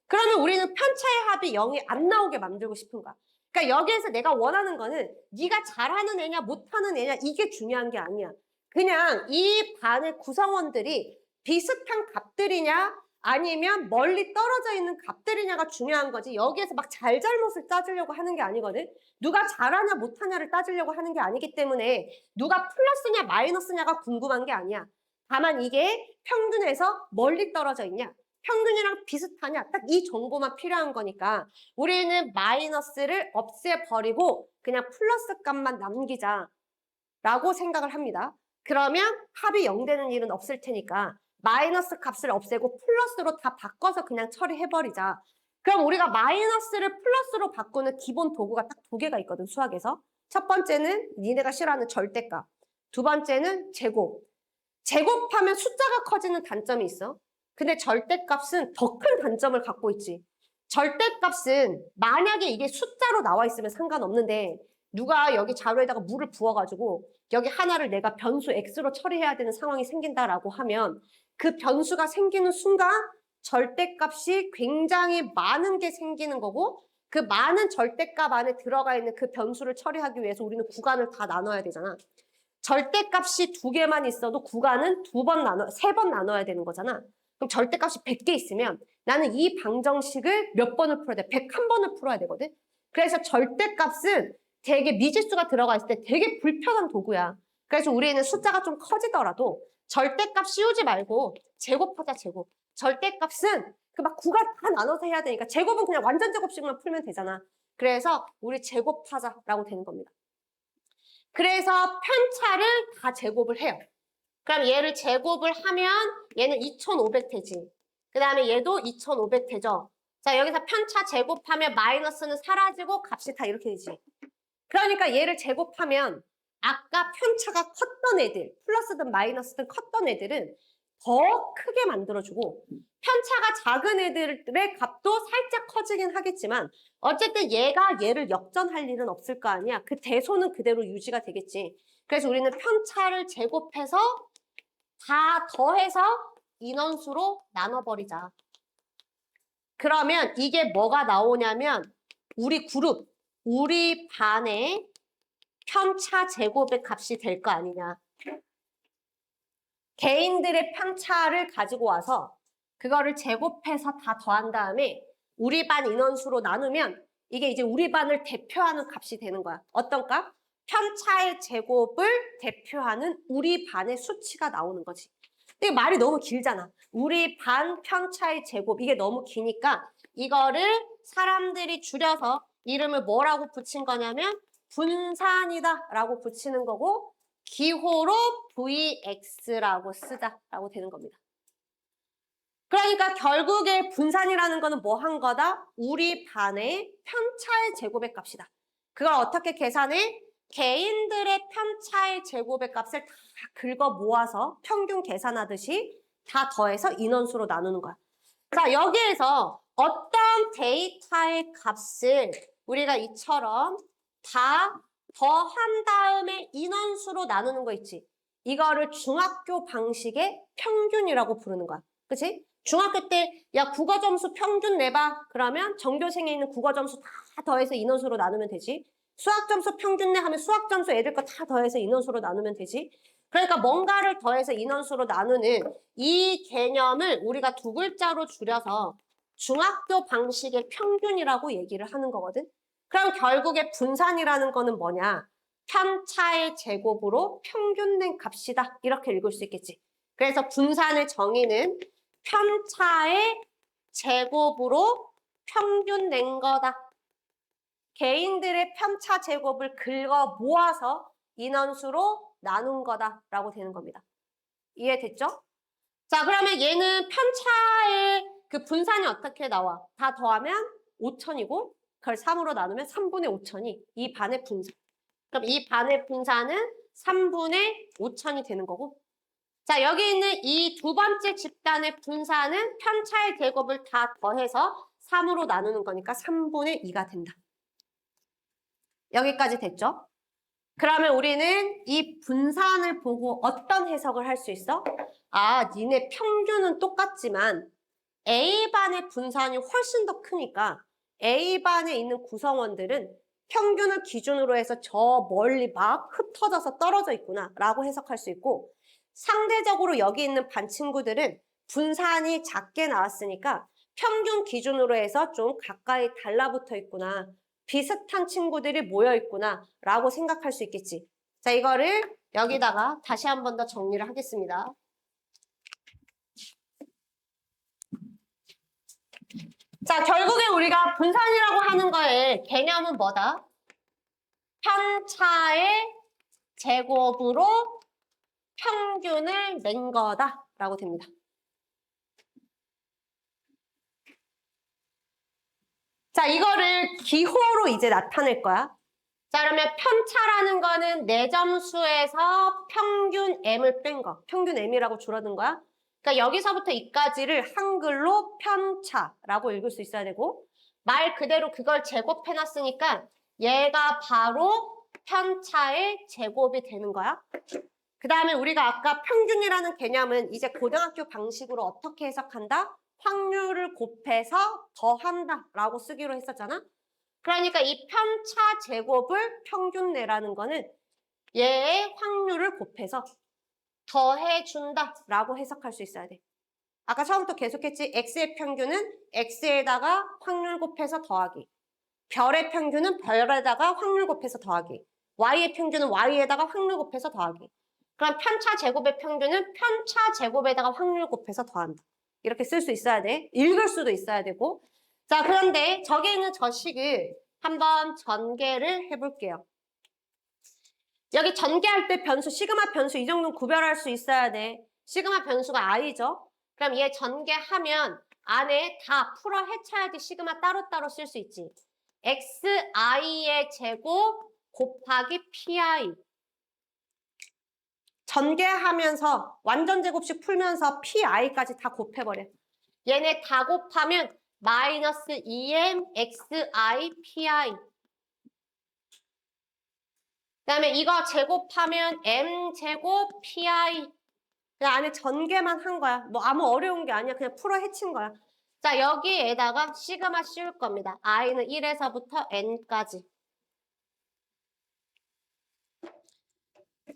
그러면 우리는 편차의 합이 0이 안 나오게 만들고 싶은 거야. 그러니까 여기에서 내가 원하는 거는 네가 잘하는 애냐 못하는 애냐 이게 중요한 게 아니야. 그냥 이 반의 구성원들이 비슷한 값들이냐 아니면 멀리 떨어져 있는 값들이냐가 중요한 거지. 여기에서 막 잘잘못을 따지려고 하는 게 아니거든. 누가 잘하냐 못하냐를 따지려고 하는 게 아니기 때문에 누가 플러스냐 마이너스냐가 궁금한 게 아니야. 다만 이게 평균에서 멀리 떨어져 있냐 평균이랑 비슷하냐 딱 이 정보만 필요한 거니까 우리는 마이너스를 없애버리고 그냥 플러스 값만 남기자라고 생각을 합니다. 그러면 합이 0 되는 일은 없을 테니까 마이너스 값을 없애고 플러스로 다 바꿔서 그냥 처리해버리자. 그럼 우리가 마이너스를 플러스로 바꾸는 기본 도구가 딱 두 개가 있거든, 수학에서. 첫 번째는 니네가 싫어하는 절대값. 두 번째는 제곱. 제곱하면 숫자가 커지는 단점이 있어. 근데 절대값은 더 큰 단점을 갖고 있지. 절대값은 만약에 이게 숫자로 나와 있으면 상관없는데 누가 여기 자료에다가 물을 부어가지고 여기 하나를 내가 변수 x로 처리해야 되는 상황이 생긴다라고 하면 그 변수가 생기는 순간 절대값이 굉장히 많은 게 생기는 거고 그 많은 절대값 안에 들어가 있는 그 변수를 처리하기 위해서 우리는 구간을 다 나눠야 되잖아. 절대값이 2개만 있어도 구간은 3번 나눠야 되는 거잖아. 그럼 절대값이 100개 있으면 나는 이 방정식을 몇 번을 풀어야 돼? 101번을 풀어야 되거든. 그래서 절대값은 되게 미지수가 들어가 있을 때 되게 불편한 도구야. 그래서 우리는 숫자가 좀 커지더라도 절대값 씌우지 말고 제곱하자, 제곱. 절대값은 그 막 구간 다 나눠서 해야 되니까 제곱은 그냥 완전 제곱식만 풀면 되잖아. 그래서 우리 제곱하자라고 되는 겁니다. 그래서 편차를 다 제곱을 해요. 그럼 얘를 제곱을 하면 얘는 2500 되지. 그 다음에 얘도 2500 되죠. 자, 여기서 편차 제곱하면 마이너스는 사라지고 값이 다 이렇게 되지. 그러니까 얘를 제곱하면 아까 편차가 컸던 애들, 플러스든 마이너스든 컸던 애들은 더 크게 만들어주고 편차가 작은 애들의 값도 살짝 커지긴 하겠지만 어쨌든 얘가 얘를 역전할 일은 없을 거 아니야. 그 대소는 그대로 유지가 되겠지. 그래서 우리는 편차를 제곱해서 다 더해서 인원수로 나눠버리자. 그러면 이게 뭐가 나오냐면 우리 그룹, 우리 반의 편차 제곱의 값이 될 거 아니냐. 개인들의 편차를 가지고 와서 그거를 제곱해서 다 더한 다음에 우리 반 인원수로 나누면 이게 이제 우리 반을 대표하는 값이 되는 거야. 어떤 값? 편차의 제곱을 대표하는 우리 반의 수치가 나오는 거지. 근데 말이 너무 길잖아. 우리 반 편차의 제곱 이게 너무 기니까 이거를 사람들이 줄여서 이름을 뭐라고 붙인 거냐면 분산이다라고 붙이는 거고 기호로 Vx라고 쓰자라고 되는 겁니다. 그러니까 결국에 분산이라는 거는 뭐 한 거다? 우리 반의 편차의 제곱의 값이다. 그걸 어떻게 계산해? 개인들의 편차의 제곱의 값을 다 긁어 모아서 평균 계산하듯이 다 더해서 인원수로 나누는 거야. 자, 여기에서 어떤 데이터의 값을 우리가 이처럼 다 더한 다음에 인원수로 나누는 거 있지? 이거를 중학교 방식의 평균이라고 부르는 거야. 그치? 중학교 때 야 국어 점수 평균 내봐. 그러면 전교생에 있는 국어 점수 다 더해서 인원수로 나누면 되지. 수학 점수 평균 내 하면 수학 점수 애들 거 다 더해서 인원수로 나누면 되지. 그러니까 뭔가를 더해서 인원수로 나누는 이 개념을 우리가 두 글자로 줄여서 중학교 방식의 평균이라고 얘기를 하는 거거든. 그럼 결국에 분산이라는 거는 뭐냐? 편차의 제곱으로 평균 낸 값이다. 이렇게 읽을 수 있겠지. 그래서 분산의 정의는 편차의 제곱으로 평균 낸 거다. 개인들의 편차 제곱을 긁어 모아서 인원수로 나눈 거다라고 되는 겁니다. 이해됐죠? 자, 그러면 얘는 편차의 그 분산이 어떻게 나와? 다 더하면 5천이고 그걸 3으로 나누면 3분의 5천이 이 반의 분산. 그럼 이 반의 분산은 3분의 5천이 되는 거고 자, 여기 있는 이 두 번째 집단의 분산은 편차의 제곱을 다 더해서 3으로 나누는 거니까 3분의 2가 된다. 여기까지 됐죠? 그러면 우리는 이 분산을 보고 어떤 해석을 할 수 있어? 아, 니네 평균은 똑같지만 A반의 분산이 훨씬 더 크니까 A반에 있는 구성원들은 평균을 기준으로 해서 저 멀리 막 흩어져서 떨어져 있구나 라고 해석할 수 있고 상대적으로 여기 있는 반 친구들은 분산이 작게 나왔으니까 평균 기준으로 해서 좀 가까이 달라붙어 있구나. 비슷한 친구들이 모여 있구나 라고 생각할 수 있겠지. 자, 이거를 여기다가 다시 한 번 더 정리를 하겠습니다. 자, 결국에 우리가 분산이라고 하는 거의 개념은 뭐다? 편차의 제곱으로 평균을 낸 거다라고 됩니다. 자, 이거를 기호로 이제 나타낼 거야. 자, 그러면 편차라는 거는 내 점수에서 평균 M을 뺀 거. 평균 M이라고 줄어든 거야. 그러니까 여기서부터 이까지를 한글로 편차라고 읽을 수 있어야 되고 말 그대로 그걸 제곱해놨으니까 얘가 바로 편차의 제곱이 되는 거야. 그 다음에 우리가 아까 평균이라는 개념은 이제 고등학교 방식으로 어떻게 해석한다? 확률을 곱해서 더한다 라고 쓰기로 했었잖아. 그러니까 이 편차 제곱을 평균 내라는 거는 얘의 확률을 곱해서 더해준다 라고 해석할 수 있어야 돼. 아까 처음부터 계속했지. X의 평균은 X에다가 확률 곱해서 더하기. 별의 평균은 별에다가 확률 곱해서 더하기. Y의 평균은 Y에다가 확률 곱해서 더하기. 그럼 편차 제곱의 평균은 편차 제곱에다가 확률 곱해서 더한다. 이렇게 쓸 수 있어야 돼. 읽을 수도 있어야 되고. 자, 그런데 저기 있는 저 식을 한번 전개를 해볼게요. 여기 전개할 때 변수, 시그마 변수 이 정도는 구별할 수 있어야 돼. 시그마 변수가 i죠. 그럼 얘 전개하면 안에 다 풀어 헤쳐야지 시그마 따로따로 쓸 수 있지. xi의 제곱 곱하기 pi. 전개하면서 완전 제곱식 풀면서 pi까지 다 곱해버려. 얘네 다 곱하면 마이너스 2m xi pi. 그다음에 이거 제곱하면 m 제곱 pi. 그냥 안에 전개만 한 거야. 뭐 아무 어려운 게 아니야. 그냥 풀어 헤친 거야. 자, 여기에다가 시그마 씌울 겁니다. i는 1에서부터 n까지.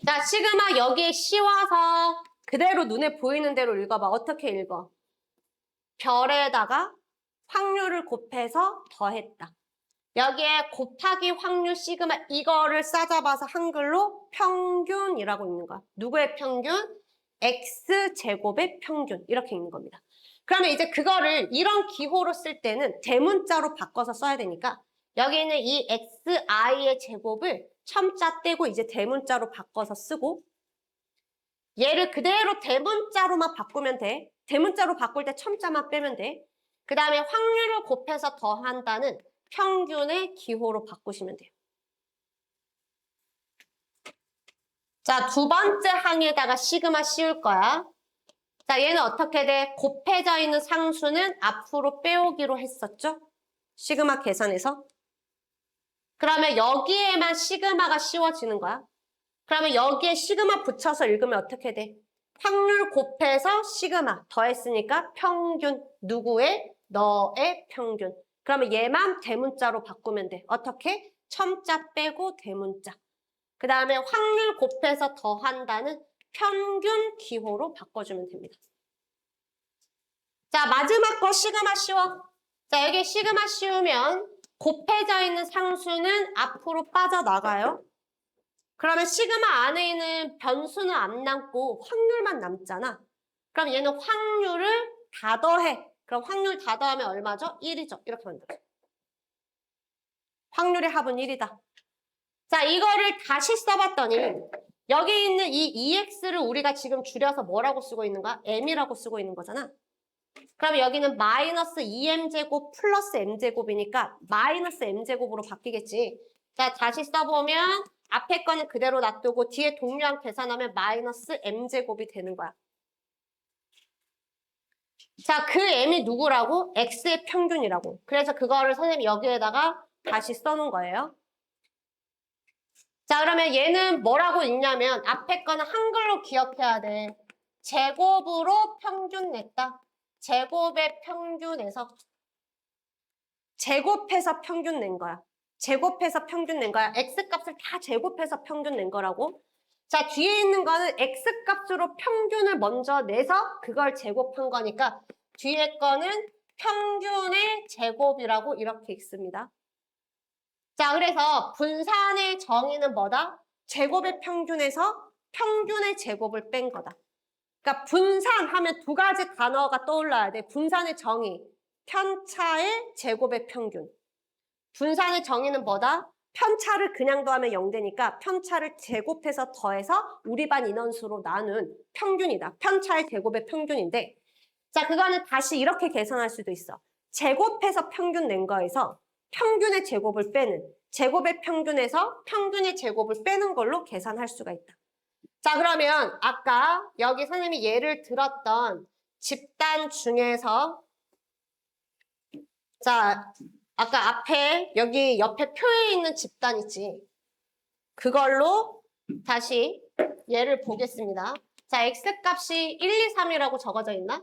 자, 시그마 여기에 씌워서 그대로 눈에 보이는 대로 읽어봐. 어떻게 읽어? 별에다가 확률을 곱해서 더했다. 여기에 곱하기 확률 시그마 이거를 싸잡아서 한글로 평균이라고 읽는 거야. 누구의 평균? X제곱의 평균. 이렇게 읽는 겁니다. 그러면 이제 그거를 이런 기호로 쓸 때는 대문자로 바꿔서 써야 되니까 여기 있는 이 xi의 제곱을 첨자 떼고 이제 대문자로 바꿔서 쓰고 얘를 그대로 대문자로만 바꾸면 돼. 대문자로 바꿀 때 첨자만 빼면 돼. 그 다음에 확률을 곱해서 더한다는 평균의 기호로 바꾸시면 돼요. 자, 두 번째 항에다가 시그마 씌울 거야. 자, 얘는 어떻게 돼? 곱해져 있는 상수는 앞으로 빼오기로 했었죠? 시그마 계산에서. 그러면 여기에만 시그마가 씌워지는 거야. 그러면 여기에 시그마 붙여서 읽으면 어떻게 돼? 확률 곱해서 시그마 더했으니까 평균. 누구의? 너의 평균. 그러면 얘만 대문자로 바꾸면 돼. 어떻게? 첨자 빼고 대문자. 그 다음에 확률 곱해서 더한다는 평균 기호로 바꿔주면 됩니다. 자, 마지막 거 시그마 씌워. 자, 여기 시그마 씌우면 곱해져 있는 상수는 앞으로 빠져나가요. 그러면 시그마 안에 있는 변수는 안 남고 확률만 남잖아. 그럼 얘는 확률을 다 더해. 그럼 확률 다 더하면 얼마죠? 1이죠. 이렇게 만들어. 확률의 합은 1이다. 자, 이거를 다시 써봤더니 여기 있는 이 EX를 우리가 지금 줄여서 뭐라고 쓰고 있는 거야? M이라고 쓰고 있는 거잖아. 그럼 여기는 마이너스 2M제곱 플러스 M제곱이니까 마이너스 M제곱으로 바뀌겠지. 자, 다시 써보면 앞에 거는 그대로 놔두고 뒤에 동류항 계산하면 마이너스 M제곱이 되는 거야. 자, 그 M이 누구라고? X의 평균이라고. 그래서 그거를 선생님이 여기에다가 다시 써놓은 거예요. 자, 그러면 얘는 뭐라고 읽냐면 앞에 거는 한글로 기억해야 돼. 제곱으로 평균 냈다. 제곱의 평균에서 제곱해서 평균 낸 거야. 제곱해서 평균 낸 거야. X값을 다 제곱해서 평균 낸 거라고. 자, 뒤에 있는 거는 X값으로 평균을 먼저 내서 그걸 제곱한 거니까 뒤에 거는 평균의 제곱이라고 이렇게 읽습니다. 자, 그래서 분산의 정의는 뭐다? 제곱의 평균에서 평균의 제곱을 뺀 거다. 그러니까 분산하면 두 가지 단어가 떠올라야 돼. 분산의 정의, 편차의 제곱의 평균. 분산의 정의는 뭐다? 편차를 그냥 더하면 0되니까 편차를 제곱해서 더해서 우리 반 인원수로 나눈 평균이다. 편차의 제곱의 평균인데 자, 그거는 다시 이렇게 계산할 수도 있어. 제곱해서 평균 낸 거에서 평균의 제곱을 빼는 제곱의 평균에서 평균의 제곱을 빼는 걸로 계산할 수가 있다. 자, 그러면 아까 여기 선생님이 예를 들었던 집단 중에서 자, 아까 앞에 여기 옆에 표에 있는 집단 있지. 그걸로 다시 예를 보겠습니다. 자, X값이 1, 2, 3이라고 적어져 있나?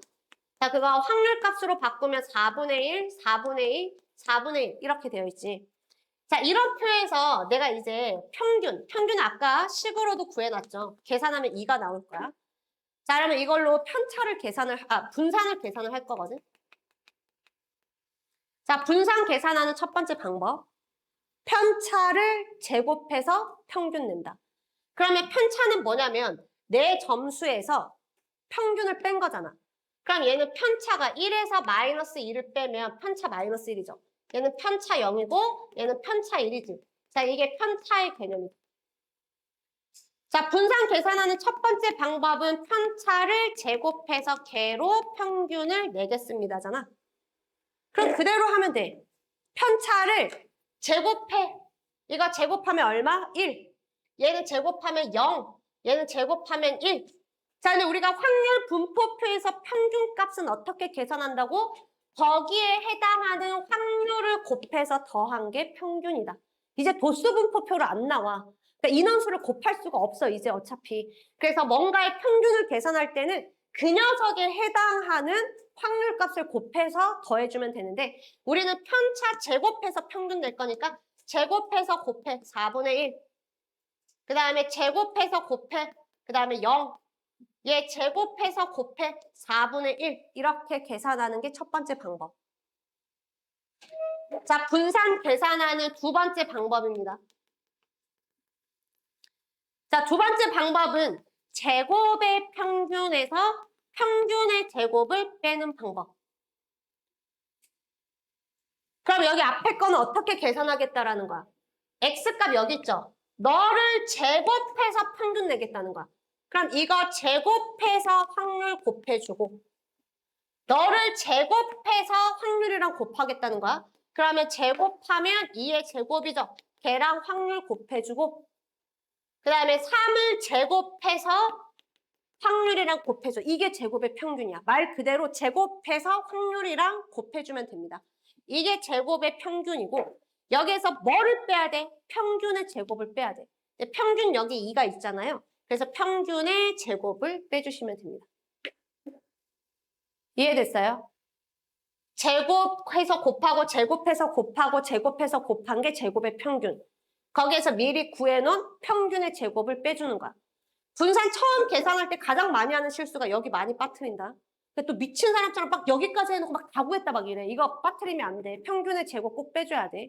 자, 그거 확률값으로 바꾸면 4분의 1, 4분의 2, 4분의 1 이렇게 되어 있지. 자, 이런 표에서 내가 이제 평균 아까 식으로도 구해놨죠. 계산하면 2가 나올 거야. 자, 그러면 이걸로 편차를 분산을 계산을 할 거거든. 자, 분산 계산하는 첫 번째 방법. 편차를 제곱해서 평균 낸다. 그러면 편차는 뭐냐면 내 점수에서 평균을 뺀 거잖아. 그럼 얘는 편차가 1에서 마이너스 2를 빼면 편차 마이너스 1이죠. 얘는 편차 0이고 얘는 편차 1이지. 자, 이게 편차의 개념이죠. 자, 분산 계산하는 첫 번째 방법은 편차를 제곱해서 개로 평균을 내겠습니다잖아. 그럼 그대로 하면 돼. 편차를 제곱해. 이거 제곱하면 얼마? 1. 얘는 제곱하면 0. 얘는 제곱하면 1. 자, 근데 우리가 확률 분포표에서 평균값은 어떻게 계산한다고? 거기에 해당하는 확률을 곱해서 더한 게 평균이다. 이제 도수 분포표로 안 나와. 그러니까 인원수를 곱할 수가 없어, 이제 어차피. 그래서 뭔가의 평균을 계산할 때는 그 녀석에 해당하는 확률값을 곱해서 더해주면 되는데 우리는 편차 제곱해서 평균 낼 거니까 제곱해서 곱해 4분의 1. 그 다음에 제곱해서 곱해. 그 다음에 0. 얘 제곱해서 곱해 4분의 1 이렇게 계산하는 게 첫 번째 방법. 자, 분산 계산하는 두 번째 방법입니다. 자, 두 번째 방법은 제곱의 평균에서 평균의 제곱을 빼는 방법. 그럼 그럼 여기 앞에 거는 어떻게 계산하겠다라는 거야? X값 여기 있죠? 너를 제곱해서 평균 내겠다는 거야. 그럼 이거 제곱해서 확률 곱해주고 너를 제곱해서 확률이랑 곱하겠다는 거야. 그러면 제곱하면 2의 제곱이죠. 걔랑 확률 곱해주고 그 다음에 3을 제곱해서 확률이랑 곱해줘. 이게 제곱의 평균이야. 말 그대로 제곱해서 확률이랑 곱해주면 됩니다. 이게 제곱의 평균이고 여기에서 뭐를 빼야 돼? 평균의 제곱을 빼야 돼. 평균 여기 2가 있잖아요. 그래서 평균의 제곱을 빼주시면 됩니다. 이해됐어요? 제곱해서 곱하고 제곱해서 곱하고 제곱해서 곱한 게 제곱의 평균. 거기에서 미리 구해놓은 평균의 제곱을 빼주는 거야. 분산 처음 계산할 때 가장 많이 하는 실수가 여기 많이 빠뜨린다. 근데 또 미친 사람처럼 막 여기까지 해놓고 막 다 구했다 막 이래. 이거 빠뜨리면 안 돼. 평균의 제곱 꼭 빼줘야 돼.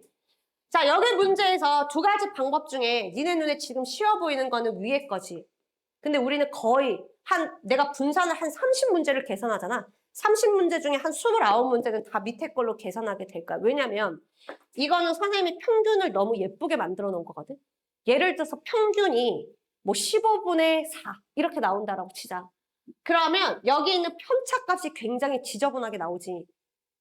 자, 여기 문제에서 두 가지 방법 중에 니네 눈에 지금 쉬워 보이는 거는 위에 거지. 근데 우리는 거의 내가 분산을 한 30문제를 계산하잖아. 30문제 중에 한 29문제는 다 밑에 걸로 계산하게 될 거야. 왜냐면 이거는 선생님이 평균을 너무 예쁘게 만들어 놓은 거거든. 예를 들어서 평균이 뭐 15분의 4 이렇게 나온다라고 치자. 그러면 여기 있는 편차값이 굉장히 지저분하게 나오지.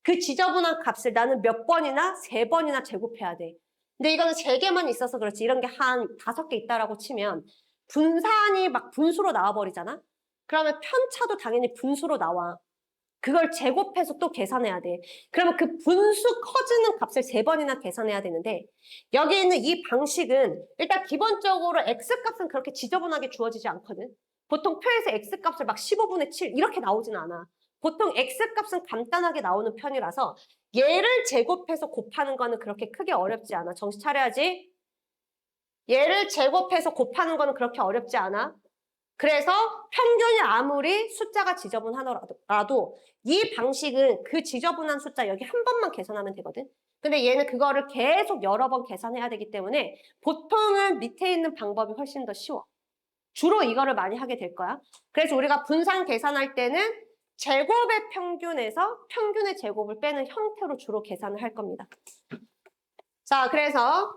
그 지저분한 값을 나는 몇 번이나 3번이나 제곱해야 돼. 근데 이거는 3개만 있어서 그렇지. 이런 게 한 5개 있다라고 치면 분산이 막 분수로 나와버리잖아. 그러면 편차도 당연히 분수로 나와. 그걸 제곱해서 또 계산해야 돼. 그러면 그 분수 커지는 값을 3번이나 계산해야 되는데 여기 있는 이 방식은 일단 기본적으로 X값은 그렇게 지저분하게 주어지지 않거든. 보통 표에서 X값을 막 15분의 7 이렇게 나오진 않아. 보통 X값은 간단하게 나오는 편이라서 얘를 제곱해서 곱하는 거는 그렇게 크게 어렵지 않아. 정신 차려야지. 얘를 제곱해서 곱하는 거는 그렇게 어렵지 않아. 그래서 평균이 아무리 숫자가 지저분하더라도 이 방식은 그 지저분한 숫자 여기 한 번만 계산하면 되거든. 근데 얘는 그거를 계속 여러 번 계산해야 되기 때문에 보통은 밑에 있는 방법이 훨씬 더 쉬워. 주로 이거를 많이 하게 될 거야. 그래서 우리가 분산 계산할 때는 제곱의 평균에서 평균의 제곱을 빼는 형태로 주로 계산을 할 겁니다. 자, 그래서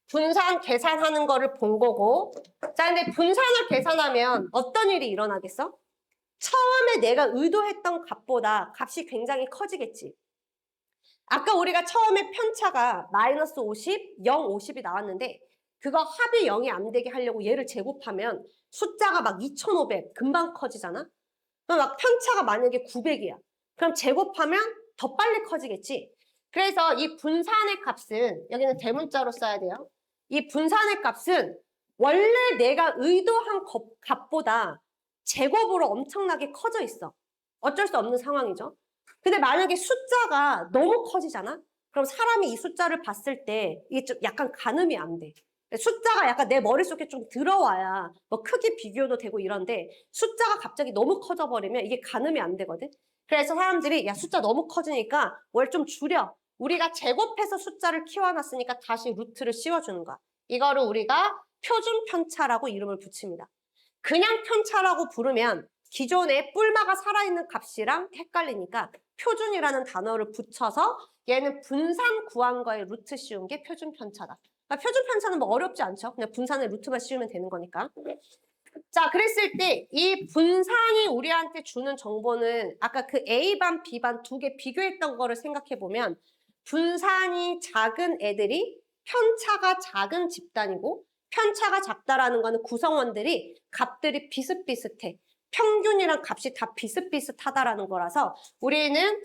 분산 계산하는 거를 본 거고 자, 근데 분산을 계산하면 어떤 일이 일어나겠어? 처음에 내가 의도했던 값보다 값이 굉장히 커지겠지. 아까 우리가 처음에 편차가 마이너스 50, 0, 50이 나왔는데 그거 합이 0이 안 되게 하려고 얘를 제곱하면 숫자가 막 2500 금방 커지잖아? 그럼 막 편차가 만약에 900이야. 그럼 제곱하면 더 빨리 커지겠지. 그래서 이 분산의 값은 여기는 대문자로 써야 돼요. 이 분산의 값은 원래 내가 의도한 값보다 제곱으로 엄청나게 커져 있어. 어쩔 수 없는 상황이죠. 근데 만약에 숫자가 너무 커지잖아? 그럼 사람이 이 숫자를 봤을 때 이게 좀 약간 가늠이 안 돼. 숫자가 약간 내 머릿속에 좀 들어와야 뭐 크기 비교도 되고 이런데 숫자가 갑자기 너무 커져 버리면 이게 가늠이 안 되거든. 그래서 사람들이 야 숫자 너무 커지니까 뭘 좀 줄여. 우리가 제곱해서 숫자를 키워놨으니까 다시 루트를 씌워주는 거야. 이거를 우리가 표준 편차라고 이름을 붙입니다. 그냥 편차라고 부르면 기존에 뿔마가 살아있는 값이랑 헷갈리니까 표준이라는 단어를 붙여서 얘는 분산 구한 거에 루트 씌운 게 표준 편차다. 그러니까 표준 편차는 뭐 어렵지 않죠? 그냥 분산에 루트만 씌우면 되는 거니까. 자, 그랬을 때 이 분산이 우리한테 주는 정보는 아까 그 A반, B반 두 개 비교했던 거를 생각해 보면 분산이 작은 애들이 편차가 작은 집단이고 편차가 작다라는 거는 구성원들이 값들이 비슷비슷해. 평균이랑 값이 다 비슷비슷하다라는 거라서 우리는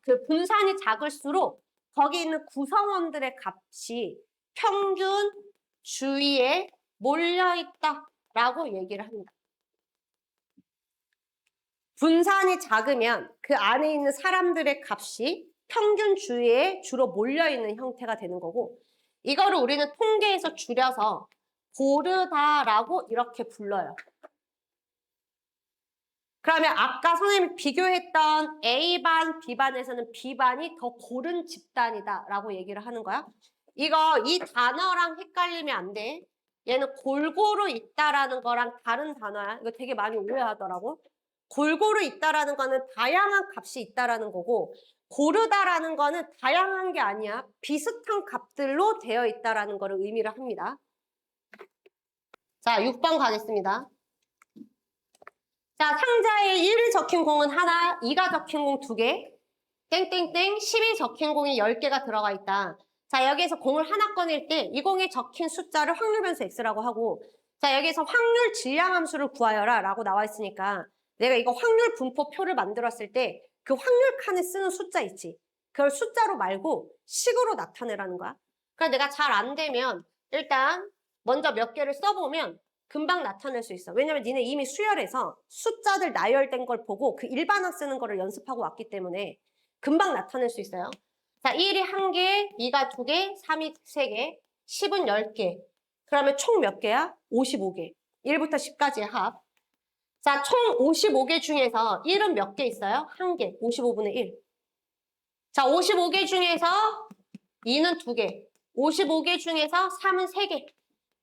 그 분산이 작을수록 거기 있는 구성원들의 값이 평균 주위에 몰려있다라고 얘기를 합니다. 분산이 작으면 그 안에 있는 사람들의 값이 평균 주위에 주로 몰려있는 형태가 되는 거고 이거를 우리는 통계에서 줄여서 고르다라고 이렇게 불러요. 그러면 아까 선생님이 비교했던 A반, B반에서는 B반이 더 고른 집단이다라고 얘기를 하는 거야. 이 단어랑 헷갈리면 안 돼. 얘는 골고루 있다라는 거랑 다른 단어야. 이거 되게 많이 오해하더라고. 골고루 있다라는 거는 다양한 값이 있다라는 거고 고르다라는 거는 다양한 게 아니야. 비슷한 값들로 되어 있다라는 거를 의미를 합니다. 자, 6번 가겠습니다. 자, 상자에 1이 적힌 공은 하나, 2가 적힌 공 2개, 땡땡땡 10이 적힌 공이 10개가 들어가 있다. 자, 여기에서 공을 하나 꺼낼 때 이 공에 적힌 숫자를 확률 변수 x라고 하고, 자, 여기에서 확률 질량 함수를 구하여라 라고 나와 있으니까 내가 이거 확률 분포표를 만들었을 때 그 확률 칸에 쓰는 숫자 있지. 그걸 숫자로 말고 식으로 나타내라는 거야. 그러니까 내가 잘 안 되면 일단 먼저 몇 개를 써보면 금방 나타낼 수 있어. 왜냐면 니네 이미 수열해서 숫자들 나열된 걸 보고 그 일반화 쓰는 거를 연습하고 왔기 때문에 금방 나타낼 수 있어요. 자, 1이 1개, 2가 2개, 3이 3개, 10은 10개. 그러면 총 몇 개야? 55개. 1부터 10까지의 합. 자, 총 55개 중에서 1은 몇 개 있어요? 1개, 55분의 1. 자, 55개 중에서 2는 2개, 55개 중에서 3은 3개.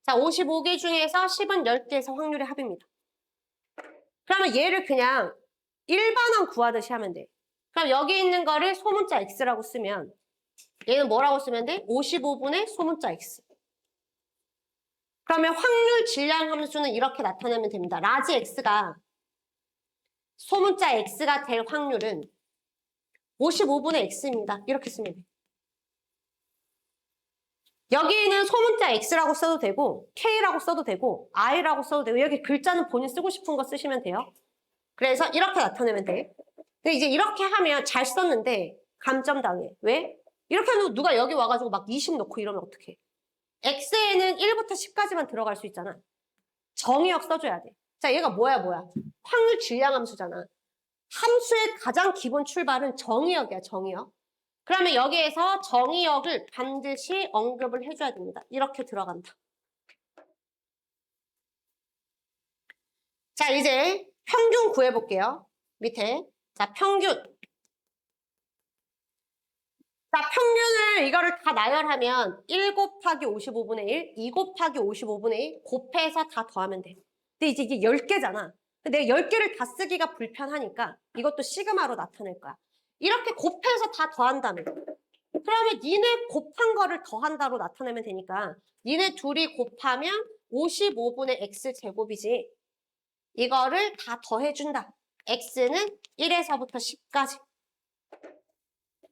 자, 55개 중에서 10은 10개에서 확률의 합입니다. 그러면 얘를 그냥 일반항 구하듯이 하면 돼. 그럼 여기 있는 거를 소문자 x라고 쓰면 얘는 뭐라고 쓰면 돼? 55분의 소문자 x. 그러면 확률 질량 함수는 이렇게 나타내면 됩니다. 라지 x가 소문자 x가 될 확률은 55분의 x입니다. 이렇게 쓰면 돼. 여기는 소문자 x라고 써도 되고 k라고 써도 되고 i라고 써도 되고 여기 글자는 본인 쓰고 싶은 거 쓰시면 돼요. 그래서 이렇게 나타내면 돼. 근데 이제 이렇게 하면 잘 썼는데 감점당해. 왜? 이렇게 하면 누가 여기 와가지고 막 20 넣고 이러면 어떡해. x에는 1부터 10까지만 들어갈 수 있잖아. 정의역 써줘야 돼. 자, 얘가 뭐야. 확률 질량 함수잖아. 함수의 가장 기본 출발은 정의역이야, 정의역. 그러면 여기에서 정의역을 반드시 언급을 해줘야 됩니다. 이렇게 들어간다. 자, 이제 평균 구해볼게요. 밑에. 자, 평균. 자, 평균을 이거를 다 나열하면 1 곱하기 55분의 1, 2 곱하기 55분의 1 곱해서 다 더하면 돼. 근데 이제 이게 10개잖아. 근데 내가 10개를 다 쓰기가 불편하니까 이것도 시그마로 나타낼 거야. 이렇게 곱해서 다 더한다면 그러면 니네 곱한 거를 더한다로 나타내면 되니까 니네 둘이 곱하면 55분의 x제곱이지. 이거를 다 더해준다. x는 1에서부터 10까지.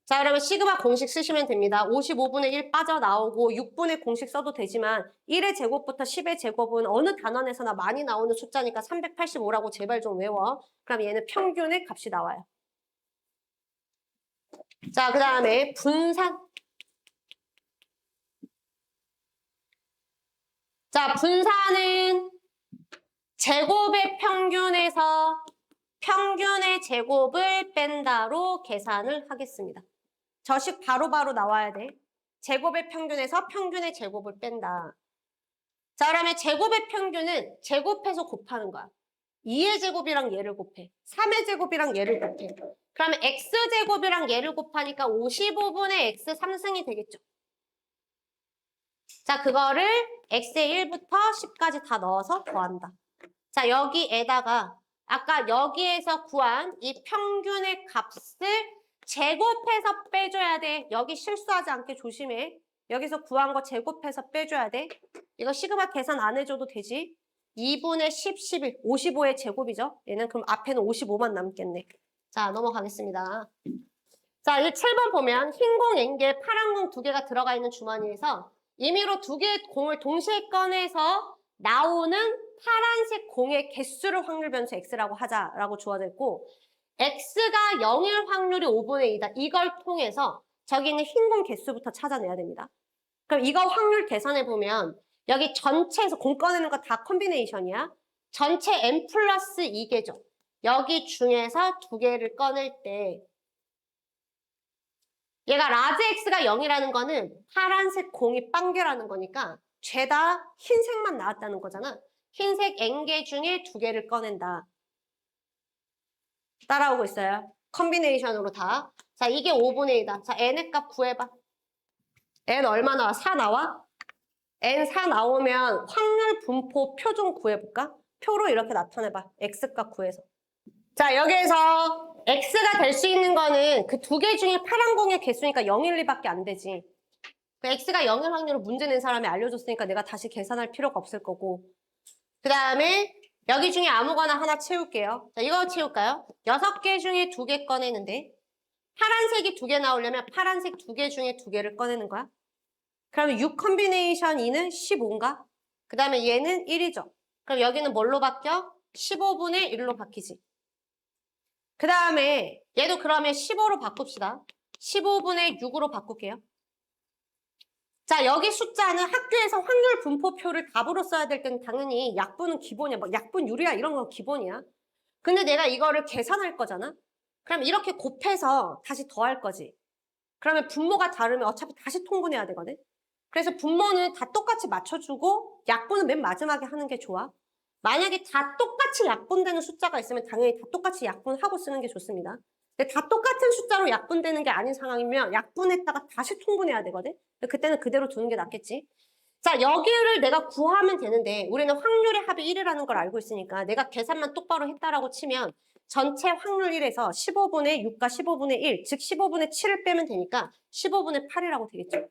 자, 그러면 시그마 공식 쓰시면 됩니다. 55분의 1 빠져나오고 6분의 공식 써도 되지만 1의 제곱부터 10의 제곱은 어느 단원에서나 많이 나오는 숫자니까 385라고 제발 좀 외워. 그럼 얘는 평균의 값이 나와요. 자, 그 다음에 분산. 자, 분산은 제곱의 평균에서 평균의 제곱을 뺀다로 계산을 하겠습니다. 저식 바로바로 나와야 돼. 제곱의 평균에서 평균의 제곱을 뺀다. 자, 그러면 제곱의 평균은 제곱해서 곱하는 거야. 2의 제곱이랑 얘를 곱해. 3의 제곱이랑 얘를 곱해. 그러면 x제곱이랑 얘를 곱하니까 55분의 x 3승이 되겠죠. 자, 그거를 x의 1부터 10까지 다 넣어서 더한다. 자, 여기에다가 아까 여기에서 구한 이 평균의 값을 제곱해서 빼줘야 돼. 여기 실수하지 않게 조심해. 여기서 구한 거 제곱해서 빼줘야 돼. 이거 시그마 계산 안 해줘도 되지. 2분의 10, 11, 55의 제곱이죠. 얘는 그럼 앞에는 55만 남겠네. 자, 넘어가겠습니다. 자, 이 7번 보면 흰 공 N개, 파란 공 2개가 들어가 있는 주머니에서 임의로 2개의 공을 동시에 꺼내서 나오는 파란색 공의 개수를 확률 변수 x라고 하자라고 주어져 있고 x가 0일 확률이 5분의 2다. 이걸 통해서 저기 있는 흰 공 개수부터 찾아내야 됩니다. 그럼 이거 확률 계산해 보면 여기 전체에서 공 꺼내는 거 다 콤비네이션이야. 전체 n 플러스 2개죠. 여기 중에서 2개를 꺼낼 때 얘가 라지 x가 0이라는 거는 파란색 공이 빵개라는 거니까 죄다 흰색만 나왔다는 거잖아. 흰색 n개 중에 2개를 꺼낸다. 따라오고 있어요. 컨비네이션으로 다. 자, 이게 5분의 2다. 자, n의 값 구해봐. n 얼마 나와? 4 나와? n 4 나오면 확률 분포 표 좀 구해볼까? 표로 이렇게 나타내봐. x값 구해서. 자, 여기에서 x가 될 수 있는 거는 그 두 개 중에 파란 공의 개수니까 0, 1, 2밖에 안 되지. 그 x가 0일 확률로 문제 낸 사람이 알려줬으니까 내가 다시 계산할 필요가 없을 거고. 그 다음에 여기 중에 아무거나 하나 채울게요. 자, 이거 채울까요? 6개 중에 2개 꺼내는데 파란색이 2개 나오려면 파란색 2개 중에 2개를 꺼내는 거야. 그러면 6 컨비네이션 2는 15인가? 그 다음에 얘는 1이죠. 그럼 여기는 뭘로 바뀌어? 15분의 1로 바뀌지. 그 다음에 얘도 그러면 15로 바꿉시다. 15분의 6으로 바꿀게요. 자, 여기 숫자는 학교에서 확률 분포표를 답으로 써야 될 때는 당연히 약분은 기본이야. 막 약분율이야 이런 건 기본이야. 근데 내가 이거를 계산할 거잖아. 그럼 이렇게 곱해서 다시 더할 거지. 그러면 분모가 다르면 어차피 다시 통분해야 되거든. 그래서 분모는 다 똑같이 맞춰주고 약분은 맨 마지막에 하는 게 좋아. 만약에 다 똑같이 약분되는 숫자가 있으면 당연히 다 똑같이 약분하고 쓰는 게 좋습니다. 근데 다 똑같은 숫자로 약분되는 게 아닌 상황이면 약분했다가 다시 통분해야 되거든. 그때는 그대로 두는 게 낫겠지. 자, 여기를 내가 구하면 되는데 우리는 확률의 합이 1이라는 걸 알고 있으니까 내가 계산만 똑바로 했다라고 치면 전체 확률 1에서 15분의 6과 15분의 1, 즉 15분의 7을 빼면 되니까 15분의 8이라고 되겠죠.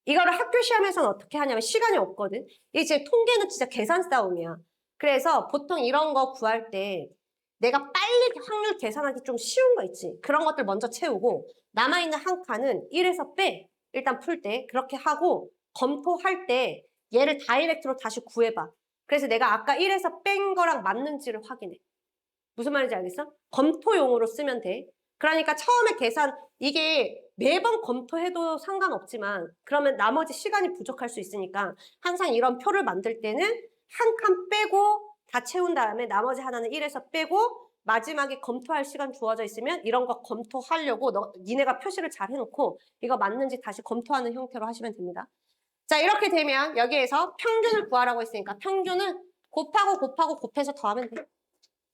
이거를 학교 시험에서는 어떻게 하냐면 시간이 없거든. 이제 통계는 진짜 계산 싸움이야. 그래서 보통 이런 거 구할 때 내가 빨리 확률 계산하기 좀 쉬운 거 있지. 그런 것들 먼저 채우고 남아있는 한 칸은 1에서 빼. 일단 풀 때 그렇게 하고 검토할 때 얘를 다이렉트로 다시 구해봐. 그래서 내가 아까 1에서 뺀 거랑 맞는지를 확인해. 무슨 말인지 알겠어? 검토용으로 쓰면 돼. 그러니까 처음에 계산, 이게 매번 검토해도 상관없지만 그러면 나머지 시간이 부족할 수 있으니까 항상 이런 표를 만들 때는 한 칸 빼고 다 채운 다음에 나머지 하나는 1에서 빼고 마지막에 검토할 시간 주어져 있으면 이런 거 검토하려고 니네가 표시를 잘 해놓고 이거 맞는지 다시 검토하는 형태로 하시면 됩니다. 자, 이렇게 되면 여기에서 평균을 구하라고 했으니까 평균은 곱하고 곱해서 더하면 돼.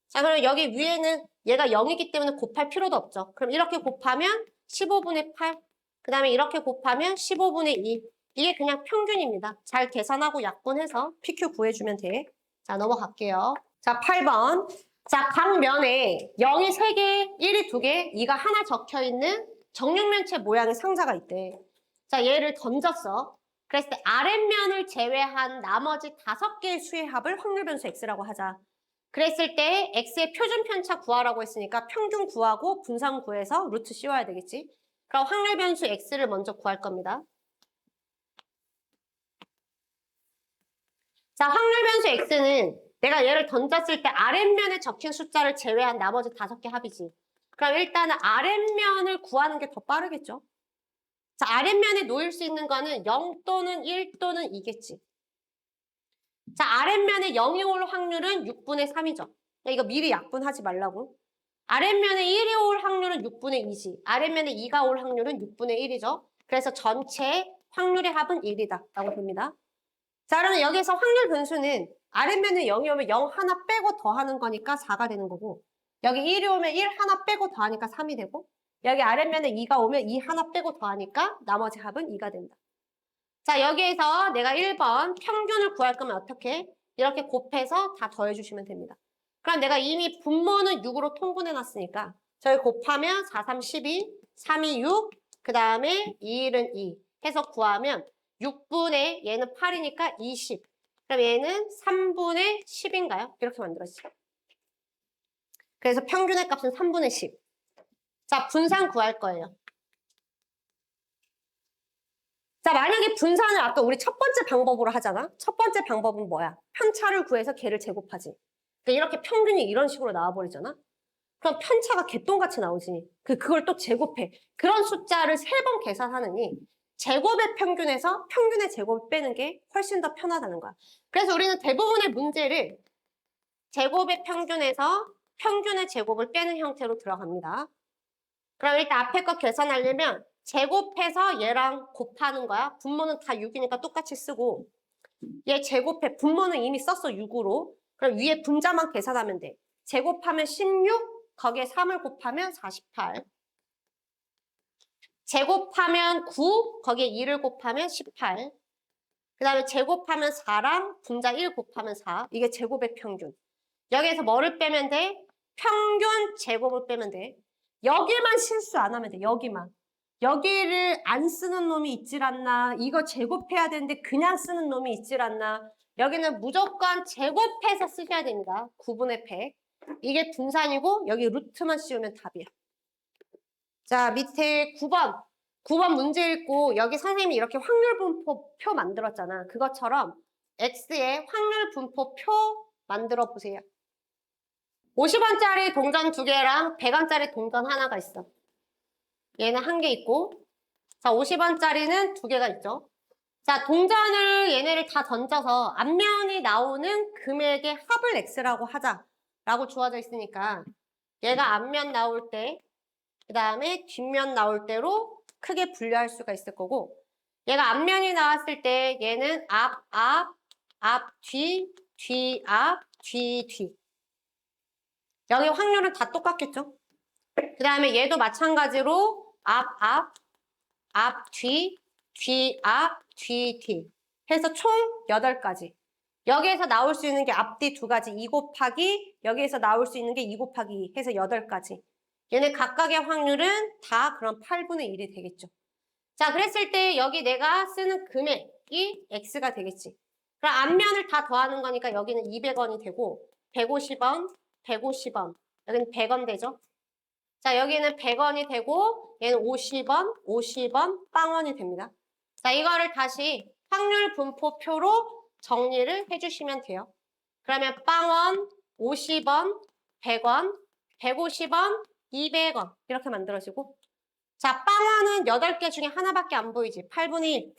자, 그럼 여기 위에는 얘가 0이기 때문에 곱할 필요도 없죠. 그럼 이렇게 곱하면 15분의 8. 그 다음에 이렇게 곱하면 15분의 2. 이게 그냥 평균입니다. 잘 계산하고 약분해서 PQ 구해주면 돼. 자, 넘어갈게요. 자, 8번. 자, 각 면에 0이 3개, 1이 2개, 2가 하나 적혀있는 정육면체 모양의 상자가 있대. 자, 얘를 던졌어. 그랬을 때 아랫면을 제외한 나머지 5개의 수의 합을 확률 변수 x라고 하자. 그랬을 때 x의 표준 편차 구하라고 했으니까 평균 구하고 분산 구해서 루트 씌워야 되겠지. 그럼 확률 변수 x를 먼저 구할 겁니다. 자, 확률 변수 x는 내가 얘를 던졌을 때 아랫면에 적힌 숫자를 제외한 나머지 5개 합이지. 그럼 일단은 아랫면을 구하는 게 더 빠르겠죠. 자, 아랫면에 놓일 수 있는 거는 0 또는 1 또는 2겠지. 자, 아랫면에 0이 올 확률은 6분의 3이죠. 이거 미리 약분하지 말라고. 아랫면에 1이 올 확률은 6분의 2지. 아랫면에 2가 올 확률은 6분의 1이죠. 그래서 전체 확률의 합은 1이다 라고 됩니다. 자, 그러면 여기서 확률 변수는 아랫면에 0이 오면 0 하나 빼고 더하는 거니까 4가 되는 거고, 여기 1이 오면 1 하나 빼고 더하니까 3이 되고, 여기 아랫면에 2가 오면 2 하나 빼고 더하니까 나머지 합은 2가 된다. 자, 여기에서 내가 1번 평균을 구할 거면 어떻게? 이렇게 곱해서 다 더해주시면 됩니다. 그럼 내가 이미 분모는 6으로 통분해놨으니까 저희 곱하면 4, 3, 12, 3이 6, 그 다음에 2, 1은 2 해서 구하면 6분의 얘는 8이니까 20. 그럼 얘는 3분의 10인가요? 이렇게 만들어지죠. 그래서 평균의 값은 3분의 10. 자, 분산 구할 거예요. 자, 만약에 분산을 아까 우리 첫 번째 방법으로 하잖아? 첫 번째 방법은 뭐야? 편차를 구해서 걔를 제곱하지. 그러니까 이렇게 평균이 이런 식으로 나와버리잖아? 그럼 편차가 개똥같이 나오지. 그걸 또 제곱해. 그런 숫자를 3번 계산하느니 제곱의 평균에서 평균의 제곱을 빼는 게 훨씬 더 편하다는 거야. 그래서 우리는 대부분의 문제를 제곱의 평균에서 평균의 제곱을 빼는 형태로 들어갑니다. 그럼 일단 앞에 거 계산하려면 제곱해서 얘랑 곱하는 거야. 분모는 다 6이니까 똑같이 쓰고 얘 제곱해. 분모는 이미 썼어 6으로. 그럼 위에 분자만 계산하면 돼. 제곱하면 16, 거기에 3을 곱하면 48. 제곱하면 9, 거기에 2를 곱하면 18. 그 다음에 제곱하면 4랑 분자 1 곱하면 4. 이게 제곱의 평균. 여기에서 뭐를 빼면 돼? 평균 제곱을 빼면 돼. 여기만 실수 안 하면 돼. 여기만. 여기를 안 쓰는 놈이 있질 않나. 이거 제곱해야 되는데 그냥 쓰는 놈이 있질 않나. 여기는 무조건 제곱해서 쓰셔야 됩니다. 9분의 100. 이게 분산이고 여기 루트만 씌우면 답이야. 자, 밑에 9번. 9번 문제 읽고 여기 선생님이 이렇게 확률 분포 표 만들었잖아. 그것처럼 X의 확률 분포 표 만들어 보세요. 50원짜리 동전 2개랑 100원짜리 동전 하나가 있어. 얘는 1개 있고, 자, 50원짜리는 2개가 있죠. 자, 동전을 얘네를 다 던져서 앞면이 나오는 금액의 합을 X라고 하자라고 주어져 있으니까 얘가 앞면 나올 때, 그 다음에 뒷면 나올 때로 크게 분류할 수가 있을 거고, 얘가 앞면이 나왔을 때 얘는 앞, 뒤, 앞, 뒤. 여기 확률은 다 똑같겠죠? 그 다음에 얘도 마찬가지로 앞, 뒤, 앞, 뒤 해서 총 8가지. 여기에서 나올 수 있는 게 앞뒤 2가지 2 곱하기 여기에서 나올 수 있는 게 2 곱하기 2 해서 8가지. 얘네 각각의 확률은 다 그럼 8분의 1이 되겠죠. 자, 그랬을 때 여기 내가 쓰는 금액이 X가 되겠지. 그럼 앞면을 다 더하는 거니까 여기는 200원이 되고 150원, 150원, 여기는 100원 되죠. 자, 여기는 100원이 되고 얘는 50원, 빵원이 됩니다. 자, 이거를 다시 확률 분포표로 정리를 해주시면 돼요. 그러면 빵원, 50원, 100원, 150원, 200원 이렇게 만들어지고, 자, 빵원은 8개 중에 하나밖에 안 보이지. 8분의 1.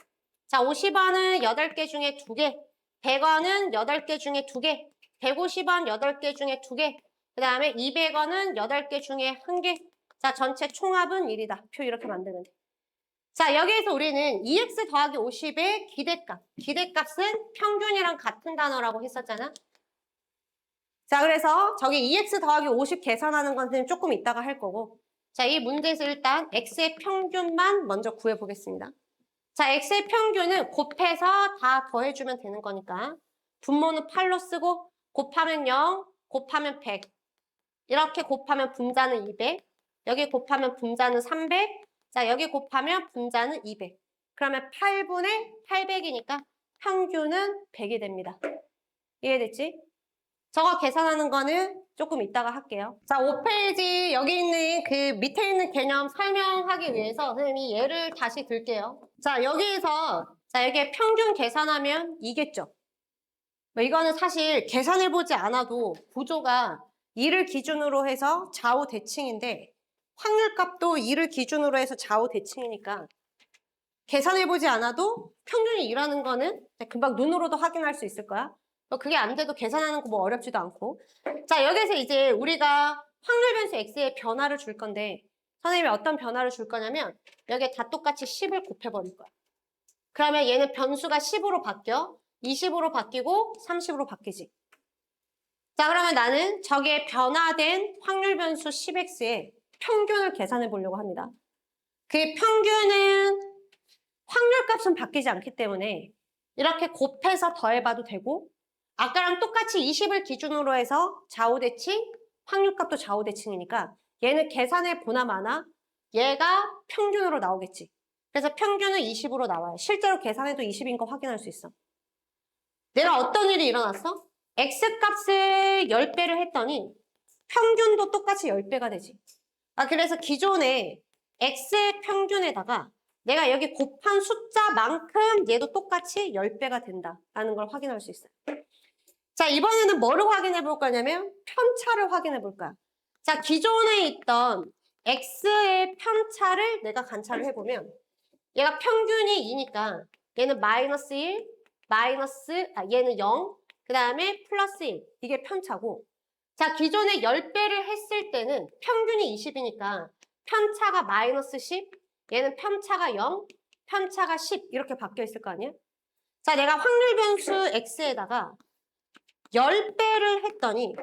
자, 50원은 8개 중에 2개, 100원은 8개 중에 2개, 150원 8개 중에 2개, 그 다음에 200원은 8개 중에 1개. 자, 전체 총합은 1이다. 표 이렇게 만드면 돼. 자, 여기에서 우리는 2x 더하기 50의 기대값. 기대값은 평균이랑 같은 단어라고 했었잖아. 자, 그래서 저기 2x 더하기 50 계산하는 건 조금 이따가 할 거고. 자, 이 문제에서 일단 x의 평균만 먼저 구해보겠습니다. 자, x의 평균은 곱해서 다 더해주면 되는 거니까 분모는 8로 쓰고 곱하면 0, 곱하면 100. 이렇게 곱하면 분자는 200. 여기 곱하면 분자는 300. 자, 여기 곱하면 분자는 200. 그러면 8분의 800이니까 평균은 100이 됩니다. 이해됐지? 저거 계산하는 거는 조금 이따가 할게요. 자, 5페이지 여기 있는 그 밑에 있는 개념 설명하기 위해서 선생님이 예를 다시 들게요. 자, 여기에서 자, 여기에 평균 계산하면 이겠죠? 이거는 사실 계산해보지 않아도 구조가 2를 기준으로 해서 좌우 대칭인데 확률값도 2를 기준으로 해서 좌우 대칭이니까 계산해보지 않아도 평균이 2라는 거는 금방 눈으로도 확인할 수 있을 거야. 그게 안 돼도 계산하는 거 뭐 어렵지도 않고. 자, 여기서 이제 우리가 확률 변수 x의 변화를 줄 건데 선생님이 어떤 변화를 줄 거냐면 여기에 다 똑같이 10을 곱해버릴 거야. 그러면 얘는 변수가 10으로 바뀌어. 20으로 바뀌고 30으로 바뀌지. 자, 그러면 나는 저게 변화된 확률 변수 10x의 평균을 계산해 보려고 합니다. 그 평균은 확률값은 바뀌지 않기 때문에 이렇게 곱해서 더해봐도 되고 아까랑 똑같이 20을 기준으로 해서 좌우대칭, 확률값도 좌우대칭이니까 얘는 계산해 보나 마나 얘가 평균으로 나오겠지. 그래서 평균은 20으로 나와요. 실제로 계산해도 20인 거 확인할 수 있어. 내가 어떤 일이 일어났어? X값을 10배를 했더니 평균도 똑같이 10배가 되지. 아, 그래서 기존에 X의 평균에다가 내가 여기 곱한 숫자만큼 얘도 똑같이 10배가 된다라는 걸 확인할 수 있어요. 자, 이번에는 뭐를 확인해 볼 거냐면 편차를 확인해 볼 거야. 자, 기존에 있던 X의 편차를 내가 관찰을 해보면 얘가 평균이 2니까 얘는 마이너스 1, 얘는 0, 그 다음에 플러스 1. 이게 편차고. 자, 기존에 10배를 했을 때는 평균이 20이니까 편차가 마이너스 10, 얘는 편차가 0, 편차가 10 이렇게 바뀌어 있을 거 아니야? 자, 내가 확률 변수 x에다가 10배를 했더니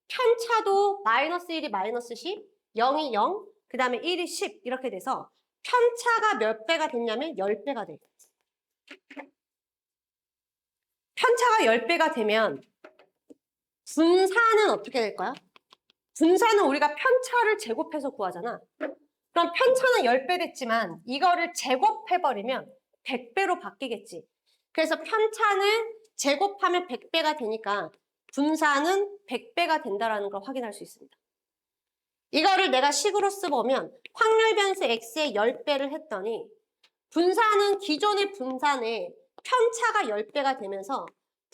편차도 마이너스 1이 마이너스 10, 0이 0, 그 다음에 1이 10 이렇게 돼서 편차가 몇 배가 됐냐면 10배가 돼. 편차가 10배가 되면 분산은 어떻게 될 거야? 분산은 우리가 편차를 제곱해서 구하잖아. 그럼 편차는 10배 됐지만 이거를 제곱해버리면 100배로 바뀌겠지. 그래서 편차는 제곱하면 100배가 되니까 분산은 100배가 된다는 걸 확인할 수 있습니다. 이거를 내가 식으로 써보면 확률 변수 x의 10배를 했더니 분산은 기존의 분산의 편차가 10배가 되면서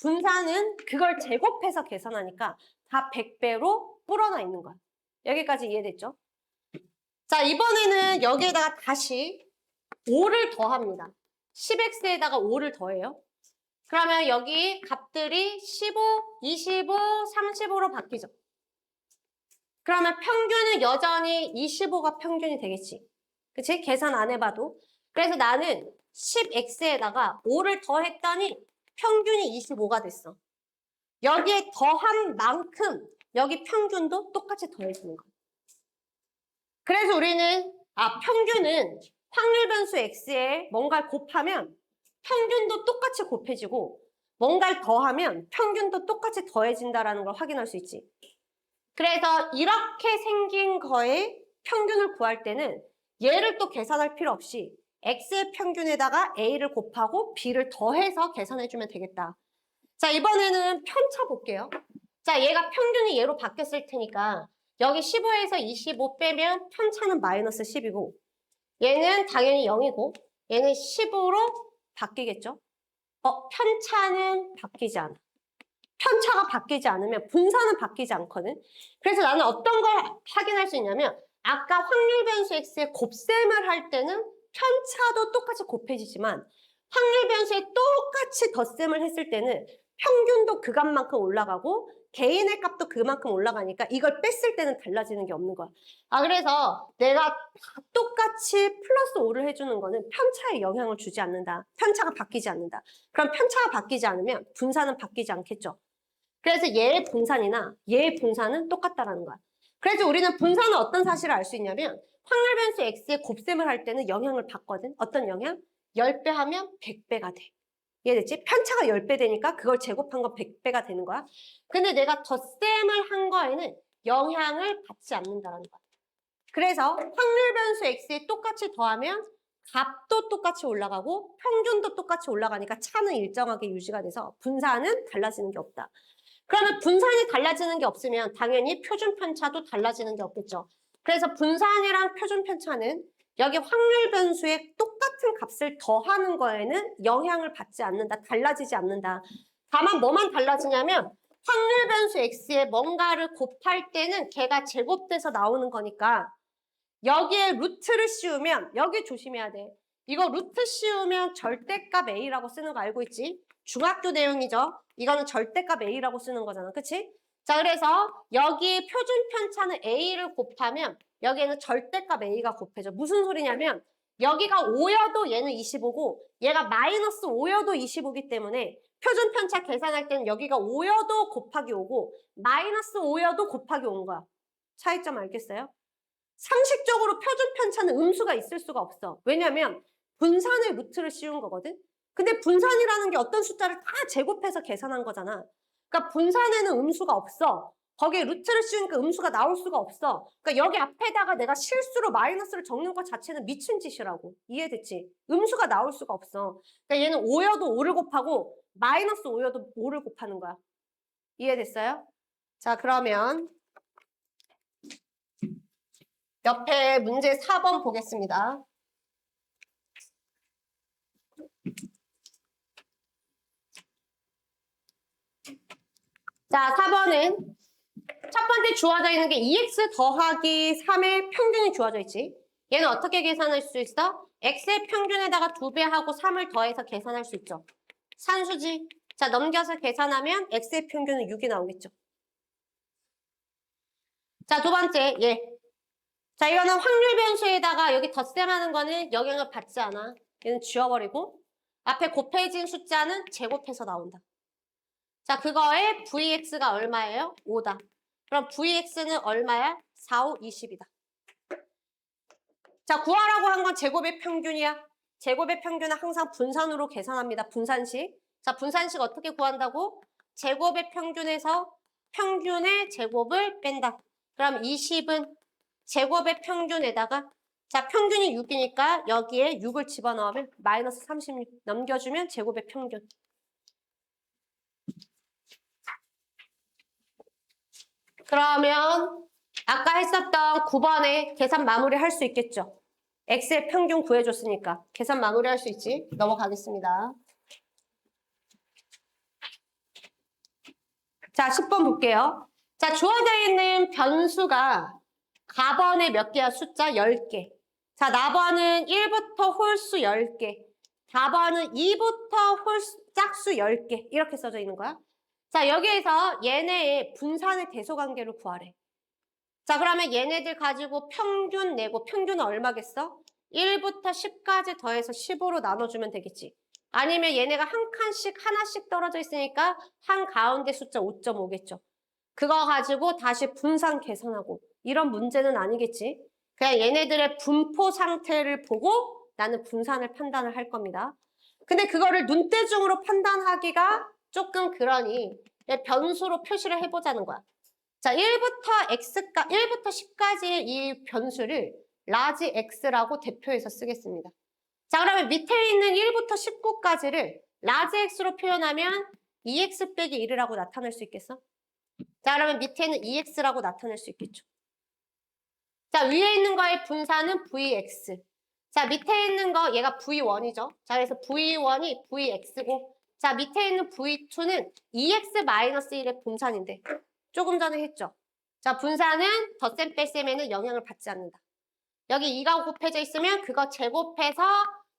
분산은 그걸 제곱해서 계산하니까 다 100배로 불어나 있는 거야. 여기까지 이해됐죠? 자, 이번에는 여기에다가 다시 5를 더합니다. 10x에다가 5를 더해요. 그러면 여기 값들이 15, 25, 35로 바뀌죠. 그러면 평균은 여전히 25가 평균이 되겠지. 그치? 계산 안 해봐도. 그래서 나는 10x에다가 5를 더했더니 평균이 25가 됐어. 여기에 더한 만큼 여기 평균도 똑같이 더해지는 거야. 그래서 우리는 평균은 확률 변수 x에 뭔가를 곱하면 평균도 똑같이 곱해지고 뭔가를 더하면 평균도 똑같이 더해진다는 걸 확인할 수 있지. 그래서 이렇게 생긴 거에 평균을 구할 때는 얘를 또 계산할 필요 없이 x의 평균에다가 a를 곱하고 b를 더해서 계산해주면 되겠다. 자, 이번에는 편차 볼게요. 자, 얘가 평균이 얘로 바뀌었을 테니까 여기 15에서 25 빼면 편차는 마이너스 10이고 얘는 당연히 0이고 얘는 10으로 바뀌겠죠? 편차는 바뀌지 않아. 편차가 바뀌지 않으면 분산은 바뀌지 않거든. 그래서 나는 어떤 걸 확인할 수 있냐면 아까 확률 변수 x에 곱셈을 할 때는 편차도 똑같이 곱해지지만 확률 변수에 똑같이 덧셈을 했을 때는 평균도 그 값만큼 올라가고 개인의 값도 그만큼 올라가니까 이걸 뺐을 때는 달라지는 게 없는 거야. 그래서 내가 똑같이 플러스 5를 해주는 거는 편차에 영향을 주지 않는다. 편차가 바뀌지 않는다. 그럼 편차가 바뀌지 않으면 분산은 바뀌지 않겠죠. 그래서 얘의 분산이나 얘의 분산은 똑같다라는 거야. 그래서 우리는 분산은 어떤 사실을 알 수 있냐면 확률 변수 x에 곱셈을 할 때는 영향을 받거든. 어떤 영향? 10배 하면 100배가 돼. 이해됐지? 편차가 10배 되니까 그걸 제곱한 건 100배가 되는 거야. 근데 내가 덧셈을 한 거에는 영향을 받지 않는다는 거야. 그래서 확률 변수 x에 똑같이 더하면 값도 똑같이 올라가고 평균도 똑같이 올라가니까 차는 일정하게 유지가 돼서 분산은 달라지는 게 없다. 그러면 분산이 달라지는 게 없으면 당연히 표준 편차도 달라지는 게 없겠죠. 그래서 분산이랑 표준 편차는 여기 확률 변수에 똑같은 값을 더하는 거에는 영향을 받지 않는다. 달라지지 않는다. 다만 뭐만 달라지냐면 확률 변수 x에 뭔가를 곱할 때는 걔가 제곱돼서 나오는 거니까 여기에 루트를 씌우면 여기 조심해야 돼. 이거 루트 씌우면 절대값 a라고 쓰는 거 알고 있지? 중학교 내용이죠. 이거는 절대값 a라고 쓰는 거잖아. 그치? 자, 그래서 여기 표준 편차는 a를 곱하면 여기에는 절대값 a가 곱해져. 무슨 소리냐면 여기가 5여도 얘는 25고 얘가 마이너스 5여도 25이기 때문에 표준 편차 계산할 때는 여기가 5여도 곱하기 5고 마이너스 5여도 곱하기 5인 거야. 차이점 알겠어요? 상식적으로 표준 편차는 음수가 있을 수가 없어. 왜냐면 분산의 루트를 씌운 거거든. 근데 분산이라는 게 어떤 숫자를 다 제곱해서 계산한 거잖아. 그러니까 분산에는 음수가 없어. 거기에 루트를 씌우니까 음수가 나올 수가 없어. 그러니까 여기 앞에다가 내가 실수로 마이너스를 적는 것 자체는 미친 짓이라고. 이해됐지? 음수가 나올 수가 없어. 그러니까 얘는 5여도 5를 곱하고 마이너스 5여도 5를 곱하는 거야. 이해됐어요? 자, 그러면 옆에 문제 4번 보겠습니다. 자, 4번은 첫 번째 주어져 있는 게 2x 더하기 3의 평균이 주어져 있지. 얘는 어떻게 계산할 수 있어? x의 평균에다가 2배하고 3을 더해서 계산할 수 있죠. 산수지. 자, 넘겨서 계산하면 x의 평균은 6이 나오겠죠. 자, 두 번째, 얘. 자, 이거는 확률 변수에다가 여기 덧셈하는 거는 영향을 받지 않아. 얘는 지워버리고 앞에 곱해진 숫자는 제곱해서 나온다. 자, 그거에 vx가 얼마예요? 5다. 그럼 vx는 얼마야? 4, 5, 20이다. 자, 구하라고 한 건 제곱의 평균이야. 제곱의 평균은 항상 분산으로 계산합니다. 분산식. 자, 분산식 어떻게 구한다고? 제곱의 평균에서 평균의 제곱을 뺀다. 그럼 20은 제곱의 평균에다가 자 평균이 6이니까 여기에 6을 집어넣으면 마이너스 36 넘겨주면 제곱의 평균. 그러면 아까 했었던 9번에 계산 마무리 할 수 있겠죠? x의 평균 구해줬으니까 계산 마무리 할 수 있지? 넘어가겠습니다. 자, 10번 볼게요. 자, 주어져 있는 변수가 가번에 몇 개야? 숫자 10개. 자, 나번은 1부터 홀수 10개. 4번은 2부터 홀수, 짝수 10개. 이렇게 써져 있는 거야. 자, 여기에서 얘네의 분산의 대소관계를 구하래. 자, 그러면 얘네들 가지고 평균 내고 평균은 얼마겠어? 1부터 10까지 더해서 10으로 나눠주면 되겠지. 아니면 얘네가 한 칸씩 하나씩 떨어져 있으니까 한 가운데 숫자 5.5겠죠. 그거 가지고 다시 분산 계산하고 이런 문제는 아니겠지. 그냥 얘네들의 분포 상태를 보고 나는 분산을 판단을 할 겁니다. 근데 그거를 눈대중으로 판단하기가 조금 그러니 변수로 표시를 해보자는 거야. 자, 1부터 10까지의 이 변수를 라지 x라고 대표해서 쓰겠습니다. 자, 그러면 밑에 있는 1부터 19까지를 라지 x로 표현하면 2x 빼기 1이라고 나타낼 수 있겠어? 자, 그러면 밑에는 2x라고 나타낼 수 있겠죠. 자, 위에 있는 거의 분산은 vx. 자, 밑에 있는 거 얘가 v1이죠. 자, 그래서 v1이 vx고 자, 밑에 있는 v2는 2x-1의 분산인데 조금 전에 했죠. 자, 분산은 덧셈 뺄셈에는 영향을 받지 않는다. 여기 2가 곱해져 있으면 그거 제곱해서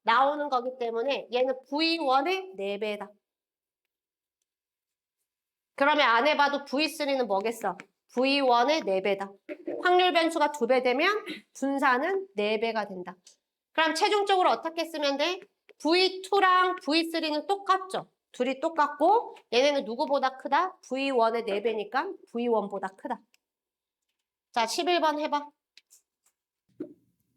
나오는 거기 때문에 얘는 v1의 4배다. 그러면 안 해봐도 v3는 뭐겠어? v1의 4배다. 확률 변수가 2배 되면 분산은 4배가 된다. 그럼 최종적으로 어떻게 쓰면 돼? v2랑 v3는 똑같죠? 둘이 똑같고 얘네는 누구보다 크다? v1의 4배니까 v1보다 크다. 자, 11번 해봐.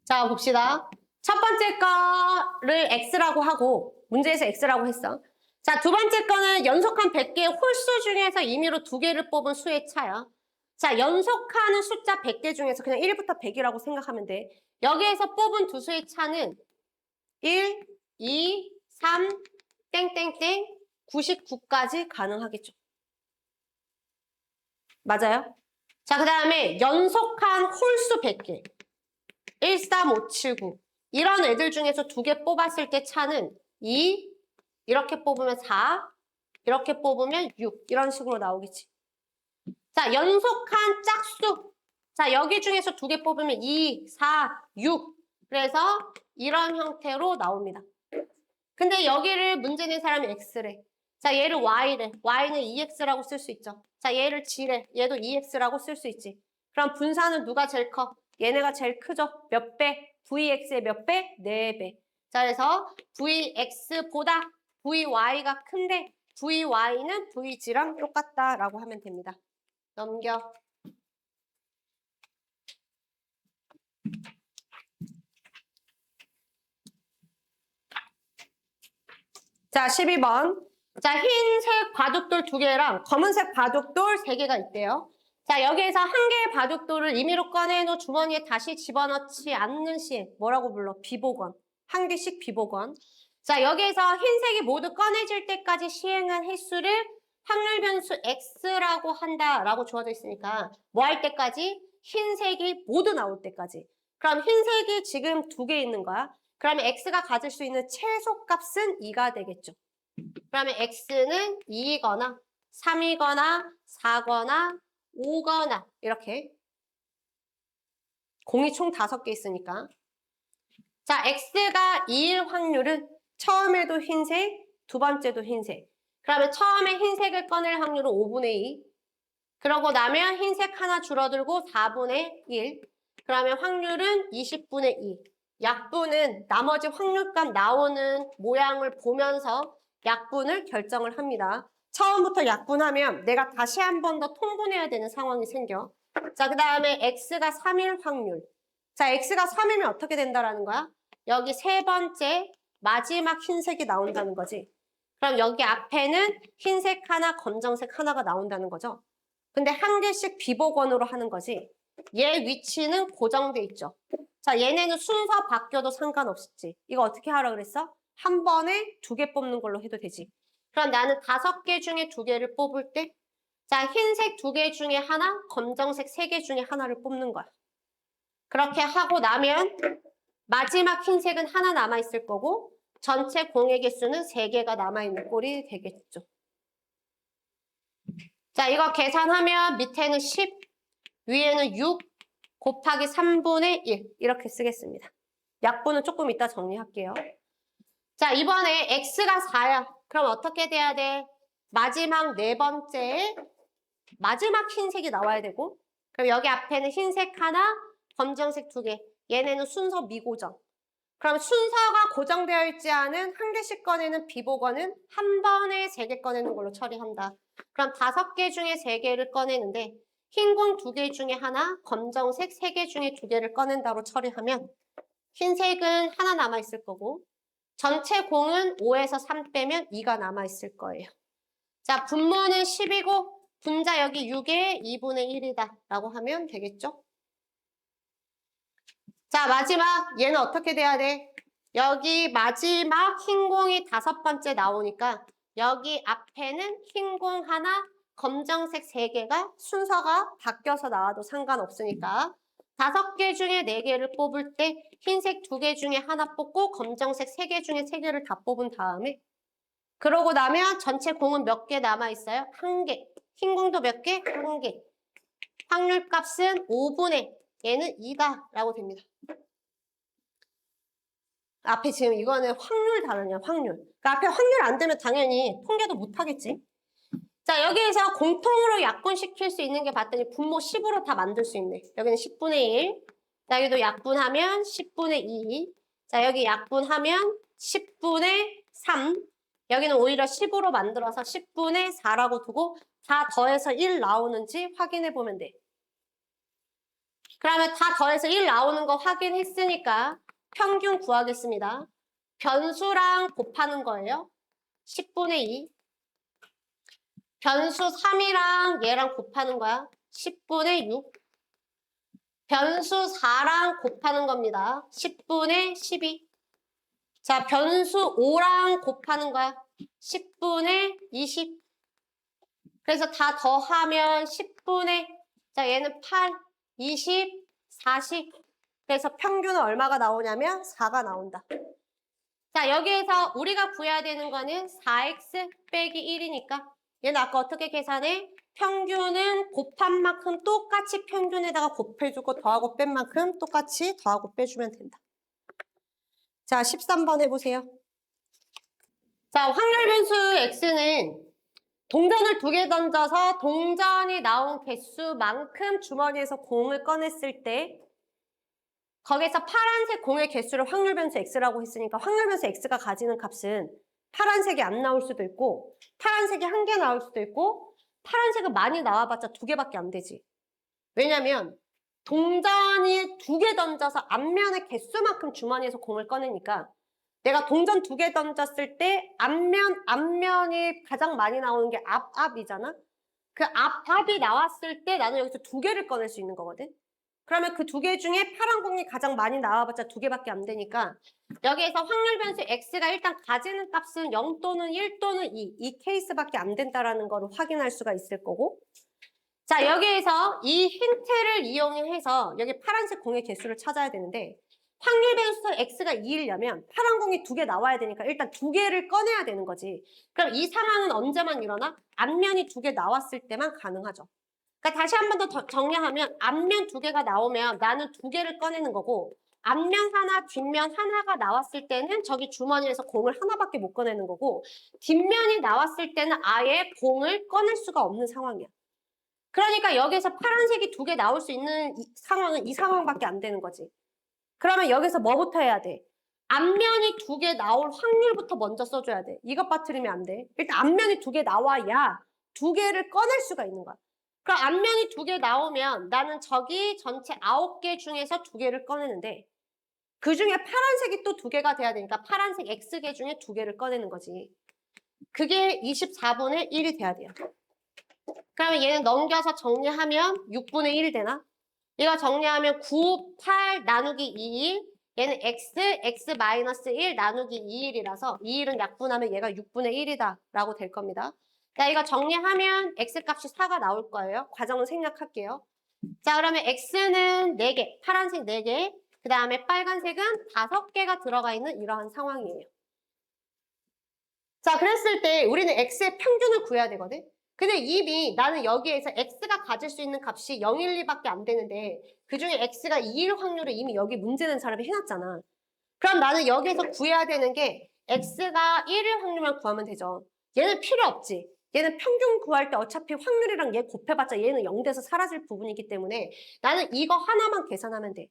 자, 봅시다. 첫 번째 거를 x라고 하고 문제에서 x라고 했어. 자, 두 번째 거는 연속한 100개의 홀수 중에서 임의로 2개를 뽑은 수의 차야. 자, 연속하는 숫자 100개 중에서 그냥 1부터 100이라고 생각하면 돼. 여기에서 뽑은 두 수의 차는 1, 2, 3, 땡땡땡 99까지 가능하겠죠. 맞아요? 자, 그 다음에 연속한 홀수 100개. 1, 3, 5, 7, 9. 이런 애들 중에서 2개 뽑았을 때 차는 2, 이렇게 뽑으면 4, 이렇게 뽑으면 6. 이런 식으로 나오겠지. 자, 연속한 짝수. 자, 여기 중에서 2개 뽑으면 2, 4, 6. 그래서 이런 형태로 나옵니다. 근데 여기를 문제 낸 사람이 x래. 자, 얘를 y래. y는 2x라고 쓸 수 있죠. 자, 얘를 g래. 얘도 2x라고 쓸 수 있지. 그럼 분산은 누가 제일 커? 얘네가 제일 크죠. 몇 배? vx의 몇 배? 4배. 자, 그래서 vx보다 vy가 큰데 vy는 vg랑 똑같다라고 하면 됩니다. 넘겨. 자, 12번. 자, 흰색 바둑돌 2개랑 검은색 바둑돌 3개가 있대요. 자, 여기에서 한 개의 바둑돌을 임의로 꺼내놓은 주머니에 다시 집어넣지 않는 시에 뭐라고 불러? 비복원. 한 개씩 비복원. 자, 여기에서 흰색이 모두 꺼내질 때까지 시행한 횟수를 확률 변수 x라고 한다라고 주어져 있으니까 뭐 할 때까지? 흰색이 모두 나올 때까지. 그럼 흰색이 지금 2개 있는 거야. 그러면 x가 가질 수 있는 최소값은 2가 되겠죠. 그러면 x는 2이거나 3이거나 4거나 5거나 이렇게 공이 총 5개 있으니까 자, x가 2일 확률은 처음에도 흰색, 두 번째도 흰색. 그러면 처음에 흰색을 꺼낼 확률은 5분의 2. 그러고 나면 흰색 하나 줄어들고 4분의 1. 그러면 확률은 20분의 2. 약분은 나머지 확률값 나오는 모양을 보면서 약분을 결정을 합니다. 처음부터 약분하면 내가 다시 한 번 더 통분해야 되는 상황이 생겨. 자, 그 다음에 x가 3일 확률. 자, x가 3이면 어떻게 된다라는 거야? 여기 세 번째 마지막 흰색이 나온다는 거지. 그럼 여기 앞에는 흰색 하나, 검정색 하나가 나온다는 거죠. 근데 한 개씩 비복원으로 하는 거지. 얘 위치는 고정돼 있죠. 자, 얘네는 순서 바뀌어도 상관없지. 이거 어떻게 하라 그랬어? 한 번에 2개 뽑는 걸로 해도 되지. 그럼 나는 5개 중에 2개를 뽑을 때, 자, 흰색 2개 중에 하나, 검정색 3개 중에 하나를 뽑는 거야. 그렇게 하고 나면 마지막 흰색은 하나 남아있을 거고 전체 공의 개수는 3개가 남아있는 꼴이 되겠죠. 자, 이거 계산하면 밑에는 10, 위에는 6 곱하기 3분의 1 이렇게 쓰겠습니다. 약분은 조금 이따 정리할게요. 자, 이번에 x가 4야. 그럼 어떻게 돼야 돼? 마지막 4번째에 마지막 흰색이 나와야 되고 그럼 여기 앞에는 흰색 하나, 검정색 2개. 얘네는 순서 미고정. 그럼 순서가 고정되어 있지 않은 한 개씩 꺼내는 비보거는 한 번에 3개 꺼내는 걸로 처리한다. 그럼 5개 중에 3개를 꺼내는데 흰 공 2개 중에 하나, 검정색 3개 중에 2개를 꺼낸다로 처리하면 흰색은 하나 남아있을 거고 전체 공은 5에서 3 빼면 2가 남아있을 거예요. 자, 분모는 10이고 분자 여기 6에 2분의 1이다 라고 하면 되겠죠? 자, 마지막 얘는 어떻게 돼야 돼? 여기 마지막 흰 공이 5번째 나오니까 여기 앞에는 흰 공 하나, 검정색 3개가 순서가 바뀌어서 나와도 상관없으니까 5개 중에 4개를 뽑을 때 흰색 2개 중에 하나 뽑고 검정색 3개 중에 3개를 다 뽑은 다음에 그러고 나면 전체 공은 몇 개 남아있어요? 1개. 흰 공도 몇 개? 1개. 확률 값은 5분의 얘는 2다 라고 됩니다. 앞에 지금 이거는 확률 단어냐, 확률. 그러니까 앞에 확률 안 되면 당연히 통계도 못 하겠지. 자, 여기에서 공통으로 약분시킬 수 있는 게 봤더니 분모 10으로 다 만들 수 있네. 여기는 10분의 1. 자, 여기도 약분하면 10분의 2. 자, 여기 약분하면 10분의 3. 여기는 오히려 10으로 만들어서 10분의 4라고 두고 다 더해서 1 나오는지 확인해 보면 돼. 그러면 다 더해서 1 나오는 거 확인했으니까 평균 구하겠습니다. 변수랑 곱하는 거예요. 10분의 2. 변수 3이랑 얘랑 곱하는 거야. 10분의 6. 변수 4랑 곱하는 겁니다. 10분의 12. 자, 변수 5랑 곱하는 거야. 10분의 20. 그래서 다 더하면 10분의, 자, 얘는 8, 20, 40. 그래서 평균은 얼마가 나오냐면 4가 나온다. 자, 여기에서 우리가 구해야 되는 거는 4x 빼기 1이니까 얘는 아까 어떻게 계산해? 평균은 곱한 만큼 똑같이 평균에다가 곱해주고 더하고 뺀 만큼 똑같이 더하고 빼주면 된다. 자, 13번 해보세요. 자, 확률 변수 x는 동전을 2개 던져서 동전이 나온 개수만큼 주머니에서 공을 꺼냈을 때 거기서 파란색 공의 개수를 확률 변수 x라고 했으니까 확률 변수 x가 가지는 값은 파란색이 안 나올 수도 있고 파란색이 1개 나올 수도 있고 파란색은 많이 나와봤자 2개밖에 안 되지. 왜냐면 동전이 2개 던져서 앞면의 개수만큼 주머니에서 공을 꺼내니까 내가 동전 2개 던졌을 때 앞면이 가장 많이 나오는 게 앞이잖아. 그 앞이 나왔을 때 나는 여기서 2개를 꺼낼 수 있는 거거든. 그러면 그 2개 중에 파란 공이 가장 많이 나와봤자 2개밖에 안 되니까 여기에서 확률 변수 x가 일단 가지는 값은 0 또는 1 또는 2, 이 케이스밖에 안 된다라는 거를 확인할 수가 있을 거고 자, 여기에서 이 힌트를 이용해서 여기 파란색 공의 개수를 찾아야 되는데 확률 변수 x가 2이려면 파란 공이 2개 나와야 되니까 일단 2개를 꺼내야 되는 거지. 그럼 이 상황은 언제만 일어나? 앞면이 2개 나왔을 때만 가능하죠. 그러니까 다시 한 번 더 정리하면 앞면 2개가 나오면 나는 2개를 꺼내는 거고 앞면 하나, 뒷면 하나가 나왔을 때는 저기 주머니에서 공을 하나밖에 못 꺼내는 거고 뒷면이 나왔을 때는 아예 공을 꺼낼 수가 없는 상황이야. 그러니까 여기서 파란색이 2개 나올 수 있는 상황은 이 상황밖에 안 되는 거지. 그러면 여기서 뭐부터 해야 돼? 앞면이 2개 나올 확률부터 먼저 써줘야 돼. 이것 빠뜨리면 안 돼. 일단 앞면이 2개 나와야 2개를 꺼낼 수가 있는 거야. 그럼 앞면이 2개 나오면 나는 저기 전체 9개 중에서 2개를 꺼내는데 그 중에 파란색이 또 2개가 돼야 되니까 파란색 X개 중에 2개를 꺼내는 거지. 그게 24분의 1이 돼야 돼요. 그러면 얘는 넘겨서 정리하면 6분의 1이 되나? 이거 정리하면 9, 8 나누기 2일. 얘는 x 마이너스 1 나누기 2일이라서 2일은 약분하면 얘가 6분의 1이다 라고 될 겁니다. 자, 이거 정리하면 x 값이 4가 나올 거예요. 과정은 생략할게요. 자, 그러면 x는 4개, 파란색 4개, 그 다음에 빨간색은 5개가 들어가 있는 이러한 상황이에요. 자, 그랬을 때 우리는 x의 평균을 구해야 되거든. 근데 이미 나는 여기에서 x가 가질 수 있는 값이 0, 1, 2밖에 안 되는데 그중에 x가 2일 확률을 이미 여기 문제 낸 사람이 해놨잖아. 그럼 나는 여기에서 구해야 되는 게 x가 1일 확률만 구하면 되죠. 얘는 필요 없지. 얘는 평균 구할 때 어차피 확률이랑 얘 곱해봤자 얘는 0 돼서 사라질 부분이기 때문에 나는 이거 하나만 계산하면 돼.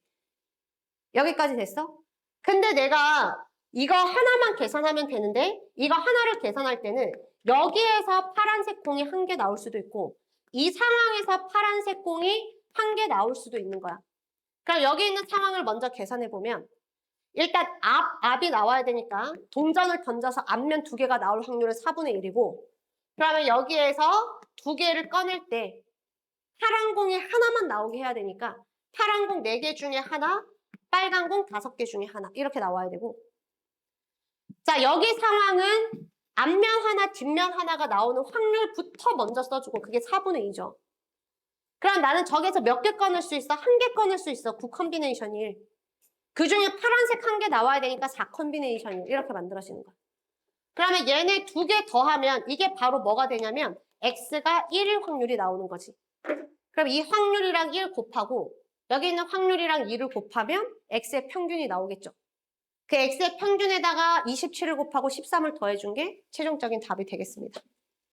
여기까지 됐어? 근데 내가 이거 하나만 계산하면 되는데 이거 하나를 계산할 때는 여기에서 파란색 공이 1개 나올 수도 있고 이 상황에서 파란색 공이 1개 나올 수도 있는 거야. 그럼 여기 있는 상황을 먼저 계산해 보면 일단 앞이 나와야 되니까 동전을 던져서 앞면 2개가 나올 확률은 4분의 1이고 그러면 여기에서 2개를 꺼낼 때 파란 공이 하나만 나오게 해야 되니까 파란 공 4개 중에 하나, 빨간 공 5개 중에 하나 이렇게 나와야 되고 자, 여기 상황은 앞면 하나, 뒷면 하나가 나오는 확률부터 먼저 써주고 그게 4분의 2죠. 그럼 나는 저기서 몇 개 꺼낼 수 있어? 1개 꺼낼 수 있어. 9컨비네이션 1. 그중에 파란색 1개 나와야 되니까 4컨비네이션 1 이렇게 만들어지는 거야. 그러면 얘네 2개 더하면 이게 바로 뭐가 되냐면 x가 1일 확률이 나오는 거지. 그럼 이 확률이랑 1 곱하고 여기 있는 확률이랑 2를 곱하면 x의 평균이 나오겠죠. 그 x의 평균에다가 27을 곱하고 13을 더해준 게 최종적인 답이 되겠습니다.